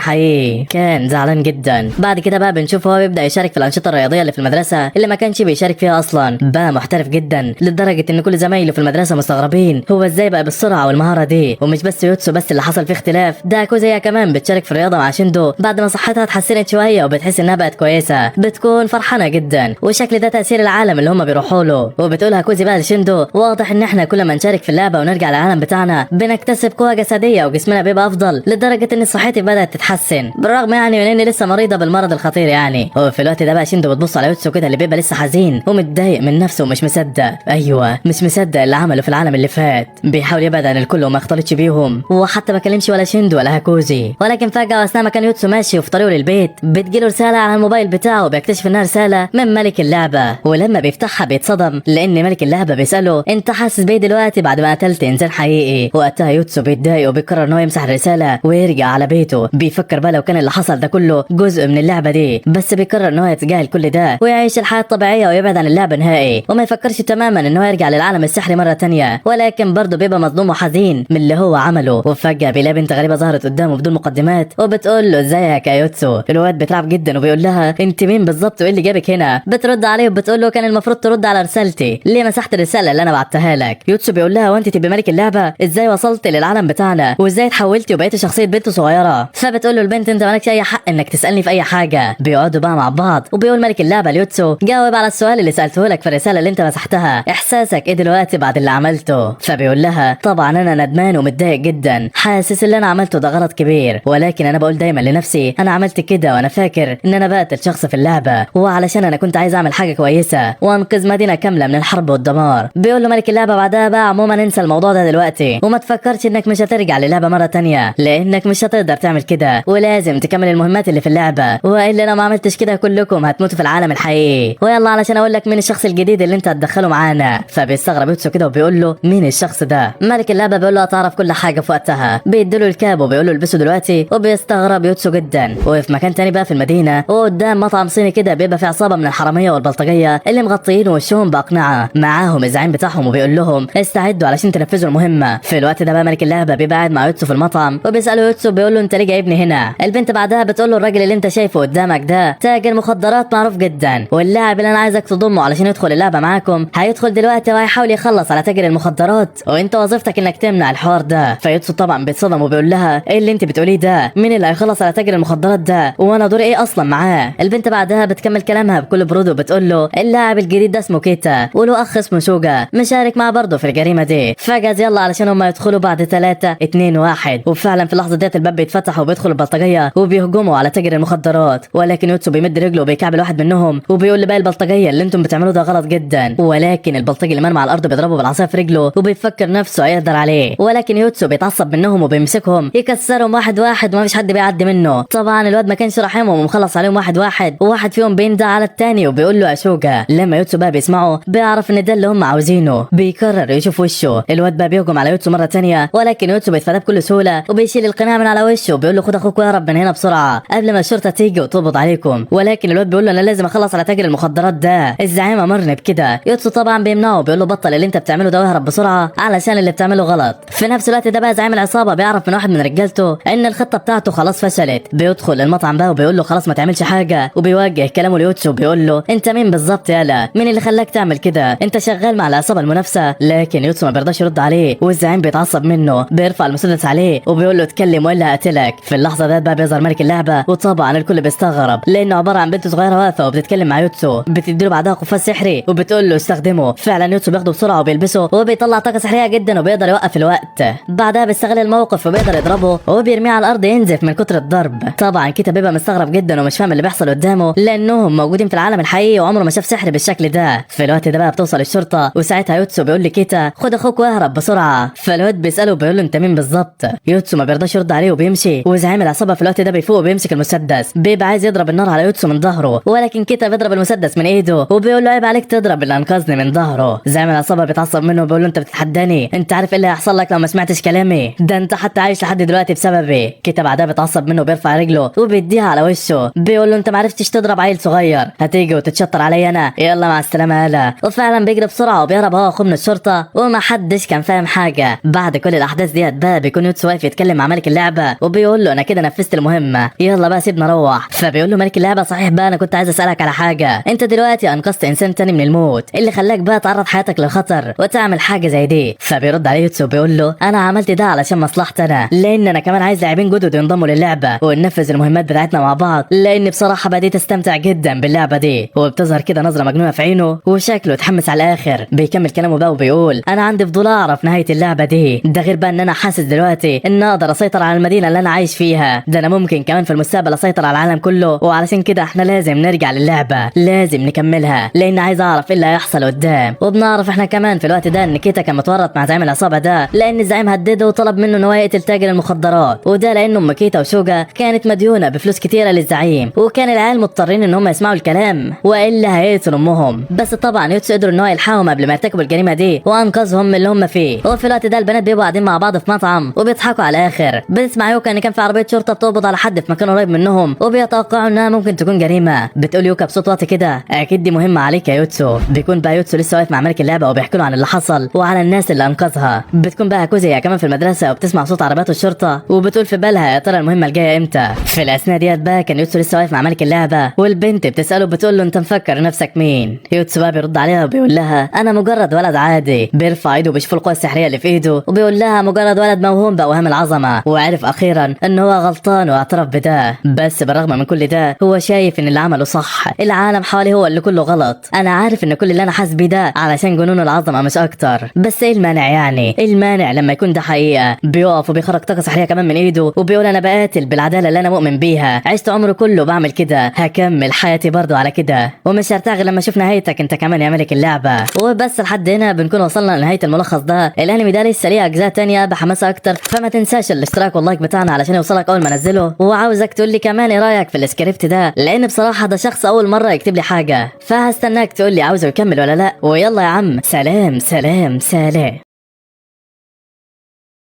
حقيقي. كان زعلان جدا. بعد كده بقى بنشوف هو بيبدأ يشارك في الأنشطة الرياضية اللي في المدرسة اللي ما كانش بيشارك فيها اصلا. بقى محترف جدا لدرجة ان كل زمايله في المدرسة مستغربين هو ازاي بقى بالسرعة والمهارة دي. ومش بس يوتسو بس اللي حصل فيه اختلاف، ده كوزيا كمان بتشارك في الرياضة مع شيندو بعد ما صحتها اتحسنت شوية وبتحس انها بقت كويسة، بتكون فرحانة جدا. وشكل ده تأثير العالم اللي هم بيروحوا له. وبتقولها كوزي بقى لشيندو واضح ان احنا كل ما نشارك في اللعبة ونرجع للعالم بتاعنا بنكتسب قوة جسدية وجسمنا بيبقى افضل، لدرجة ان صحتي بدأت تتحسن بالرغم يعني من اني لسه مريضة بالمرض الخطير يعني. وفي الوقت ده بقى شيندو بتبص على يوتسو كده اللي بيبقى لسه حزين ومتضايق من نفسه ومش مصدق. ايوه مش مصدق اللي عمله في العالم اللي فات. بيحاول يبعد عن الكل وما يختلطش بيهم، وحتى ما كلمش ولا شيندو ولا هاكوزي. ولكن فجأة اثناء ما كان يوتسو ماشي وفي طريقه للبيت بتجيله رسالة على الموبايل بتاعه، وبيكتشف انها رسالة من ملك اللعبة. ولما بيفتحها بيتصدم لان ملك اللعبة بيسأله انت حاسس بايه دلوقتي بعد ما قتلت انسان حقيقي؟ وقتها يوتسو بيتضايق وبيقرر ان هو يمسح الرسالة ويرجع على بيته. بيفكر بقى لو كان اللي حصل ده كله جزء من اللعبة دي، بس بيقرر ان هو يتجاهل كل ده ويعيش الحياة الطبيعية ويبعد عن اللعبة نهائي، وما يفكرش تماما ان هو يرجع للعالم السحري مرة تانية. ولكن برضه بيبقى مظلوم وحزين من اللي هو عمله. وفجأة بيلاقي بنت غريبة ظهرت قدامه بدون مقدمات وبتقول له ازيك يا يوتسو. الواد بيترعب جدا وبيقول لها انت مين بالظبط وايه اللي جابك هنا؟ بترد عليه وبتقول له كان المفروض ترد على رسالتي، ليه مسحت الرسالة اللي انا بعتها لك؟ يوتسو بيقول لها وانت تبقى ملك اللعبة، ازاي وصلت للعالم بتاعنا وازاي اتحولتي وبقيتي شخصية بنت صغيرة؟ فبتقول له البنت انت مالكش اي حق انك تسألني في اي حاجة. بيقعدوا بقى مع بعض وبيقول ملك اللعبة ليوتسو جاوب على السؤال اللي سألته لك في الرسالة اللي انت مسحتها، احساسك ايه دلوقتي بعد اللي عملته؟ فبيقول لها طبعا انا ندمان ومتضايق جدا، حاسس اللي انا عملته ده غلط كبير، ولكن انا بقول دايما لنفسي انا عملت كده وانا فاكر ان انا بقتل شخص في اللعبة، وعلشان انا كنت عايز اعمل حاجة كويسة وانقذ مدينة كاملة من الحرب والدمار. بيقول له ملك اللعبة بعدها بقى عموما انسى الموضوع ده دلوقتي وما تفكرش انك مش هترجع للعبة مرة تانية، لانك مش هتقدر تعمل كده ولازم تكمل المهمات اللي في اللعبة، والا لو ما عملتش كده كلكم هتموتوا في العالم الحقيقي. ويلا علشان اقول لك مين الشخص الجديد اللي انت هتدخله معانا. فبيستغرب يوتسو كده وبيقول له مين الشخص ده؟ ملك اللعبة بيقول له هتعرف كل حاجة في وقتها. بيديله الكاب وبيقول له البسه دلوقتي، وبيستغرب يوتسو جدا. وفي مكان تاني بقى في المدينة وقدام مطعم صيني كده بيبقى فيه عصابة من الحرامية والبلطجية اللي مغطيين وشهم بأقنعة، معاهم الزعيم بتاعهم وبيقول لهم استعدوا علشان تنفذوا المهمة. في الوقت ده بقى ملك اللعبة بيبقى قاعد مع يوتسو في المطعم وبيسأله يوتسو بيقول له انت ليه جايبني هنا؟ البنت بعدها بتقول له الراجل اللي انت شايفه قدامك ده تاجر مخدرات معروف جدا، واللاعب اللي انا عايزك تضمه علشان يدخل اللعبة معاكم هيدخل دلوقتي وهيحاول يخلص على تاجر المخدرات، وانت وظيفتك انك تمنع الحوار ده. فيوتسو طبعا بيتصدم وبيقول لها ايه اللي انت بتقوليه ده؟ مين اللي هيخلص على تاجر المخدرات ده؟ وانا دوري ايه اصلا معاه؟ البنت بعدها بتكمل كلامها بكل برود وبتقول له اللاعب الجديد ده اسمه كيتا وله اخ اسمه شوجا مشارك معاه برضه في الجريمة دي، فجأة يلا علشان هم يدخلوا بعد 3 2 1. وفعلا في اللحظة ديت الباب بيتفتح وبيدخل البلطجية وبيهجموا على تاجر المخدرات، ولكن يوتسو بيمد رجله وبيكعبل واحد منهم وبيقول لباقي البلطجية اللي انتم بتعملوه ده غلط جدا، ولكن البلطجي اللي مرمى على الارض بيضربه بالعصايه في رجله وبيفكر نفسه هيقدر عليه، ولكن يوتسو بيتعصب منهم وبيمسكهم يكسرهم واحد واحد ومفيش حد بيعدي منه. طبعا الواد ما كانش رحمهم ومخلص عليهم واحد واحد، وواحد فيهم بيندى على التاني وبيقول له اشوجا. لما يوتسو بقى بيسمعه بيعرف ان ده اللي هم عاوزينه، بيقرر يشوف وشه. الواد بقى بيهجم على يوتسو مره تانية، ولكن يوتسو بيتفاداه بكل سهوله وبيشيل القناع من على وشه وبيقول له خد اخوك واهرب من هنا بسرعه قبل ما الشرطه تيجي وتقبض عليكم. ولكن الواد بيقول له انا لازم اخلص على تاجر المخدرات ده، الزعيم امرني بكده. يوتسو طبعا بيمنعه وبيقول له بطل اللي انت بتعمله ده واهرب بسرعه علشان اللي بتعمله غلط. في نفس الوقت ده بقى زعيم العصابه بيعرف من واحد من رجالته ان الخطه بتاعته خلاص فشلت، بيدخل المطعم بقى وبيقول له خلاص ما تعملش حاجه، وبيوجه كلامه ليوتسو وبيقول له انت مين بالظبط يالا؟ مين اللي خلاك تعمل كده؟ انت شغال مع العصابه المنافسه؟ لكن يوتسو ما بيرضاش يرد عليه والزعيم بيتعصب منه، بيرفع المسدس عليه وبيقول له اتكلم والا هقتلك. في اللحظه ديت بقى بيظهر ملك اللعبه، وطبعا الكل بيستغرب لانه عباره عن بنت صغيره واقفه وبتتكلم مع يوتسو، بتديله بعدها قفاز سحري وبتقول له استخدمه. فعلا يوتسو بياخده بسرعه وبيلبسه وبيطلع طاقه سحريه جدا وبيقدر يوقف الوقت. بعدها بيستغل الموقف وبيقدر يضربه وبيرميه على الارض ينزف من كتر الضرب. طبعا كيتا بيبقى مستغرب جدا ومش فاهم اللي بيحصل قدامه لانهم موجودين في العالم الحقيقي وعمره ما شاف سحر بالشكل ده. في الوقت ده بقى بتوصل الشرطه وساعتها يوتسو بيقول لكيتا خد اخوك واهرب بسرعه. فالواد بيساله بيقول له انت مين بالظبط؟ يوتسو ما بيرضاش يرد عليه وبيمشي، وزعيم العصابه في الوقت ده بيفوق وبيمسك المسدس، بيبقى عايز يضرب النار على يوتسو من ظهره، ولكن كيتا بيضرب المسدس من ايده وبيقول له عيب عليك تضرب اللي انقذني من ظهره. زعيم العصابه بيتعصب منه وبيقول له انت بتتحداني؟ انت عارف ايه اللي هيحصل لك لو ما سمعتش كلامي؟ ده انت حتى عايش لحد دلوقتي بسببي. كيتا بعدها بيتعصب منه وبيرفع رجله وبيديها على وشه، بيقول له انت ما عرفتش تضرب عيل صغير، هتيجي وتتشطر عليا انا؟ يلا مع السلامه يالا. اللعبه، وفعلا بيجري بسرعه وبيهرب هو واخوه من الشرطه، وما حدش كان فاهم حاجه. بعد كل الاحداث ديت بقى بيكون يوتسو واقف يتكلم مع ملك اللعبه وبيقول له انا كده نفذت المهمه، يلا بقى سيبنا نروح. فبيقول له ملك اللعبه صحيح بقى انا كنت عايز اسالك على حاجه، انت دلوقتي انقذت انسان تاني من الموت، اللي خلاك بقى تعرض حياتك للخطر وتعمل حاجه زي دي؟ فبيرد عليه يوتسو بيقول له انا عملت ده علشان مصلحتي انا، لان انا كمان عايز لاعبين جدد ينضموا للعبه وننفذ المهمات بتاعتنا مع بعض، لان بصراحه بديت استمتع جدا باللعبه دي. وبتظهر كده نظره مجنونه في عينه وشكله اتحمس على الاخر. بيكمل كلامه بقى وبيقول انا عندي فضول اعرف نهايه اللعبه دي، ده غير بقى ان انا حاسس دلوقتي ان اقدر اسيطر على المدينه اللي انا عايش فيها، ده انا ممكن كمان في المستقبل اسيطر على العالم كله. وعلشان كده احنا لازم نرجع للعبه، لازم نكملها، لان عايز اعرف ايه اللي هيحصل قدام. وبنعرف احنا كمان في الوقت ده ان كيتا كان متورط مع زعيم العصابه ده، لان الزعيم هدده وطلب منه ان هو يقتل تاجر المخدرات، وده لان ام كيتا وشوجا كانت مديونه بفلوس كتيره للزعيم، وكان العيال مضطرين ان هم يسمعوا الكلام والا هيقتلوا امهم. بس طبعا يوتسو قدروا ان هو يلحقهم قبل ما يرتكبوا الجريمه دي وانقذهم من اللي هم فيه. وفي الوقت ده البنات بيبقوا قاعدين مع بعض في مطعم وبيضحكوا على الاخر. بتسمع يوكا ان كان في عربيه شرطه بتقبض على حد في مكان قريب منهم وبيتوقعوا انها ممكن تكون جريمه. بتقول يوكا بصوت واطي كده اكيد دي مهمه عليك يا يوتسو. بيكون بقى يوتسو لسه واقف مع ملك اللعبه وبيحكوا له عن اللي حصل وعلى الناس اللي انقذها. بتكون بقى كوزي كمان في المدرسه وبتسمع صوت عربيات الشرطه وبتقول في بالها يا ترى المهمه الجايه امتى. في الاثناء ديت بقى كان يوتسو لسه واقف مع ملك اللعبه والبنت بتساله بتقول له انت مفكر نفسك مين؟ يوتسو بقى بيرد عليها وبيقول لها انا مجرد ولد عادي. بيرفع ايده وبيشوف القوه السحريه اللي في ايده وبيقول لها مجرد ولد موهوم باوهام العظمه، وعرف اخيرا ان هو غلطان واعترف بده. بس بالرغم من كل ده هو شايف ان اللي عمله صح، العالم حواليه هو اللي كله غلط. انا عارف ان كل اللي انا حاسس بيه ده علشان جنون العظمه مش اكتر، بس ايه المانع يعني؟ المانع لما يكون ده حقيقه. بيقف وبيخرج طاقه سحريه كمان من ايده وبيقول انا بقاتل بالعداله اللي انا مؤمن بيها، عشت عمري كله بعمل كده، هكمل حياتي برضو على كده ومش هرتاح غير لما اشوف نهايتك انت كمان يا ملك اللعبه. وبس لحد هنا بنكون وصلنا لنهايه الملخص ده. الانمي ده لسه ليه اجزاء تانية بحماس اكتر، فما تنساش الاشتراك واللايك بتاعنا علشان يوصلك اول ما انزله. وعاوزك تقول لي كمان ايه رايك في السكريبت ده، لان بصراحه ده شخص اول مره يكتب لي حاجه، فهستناك تقول لي عاوزه يكمل ولا لا. ويلا يا عم، سلام سلام سلام.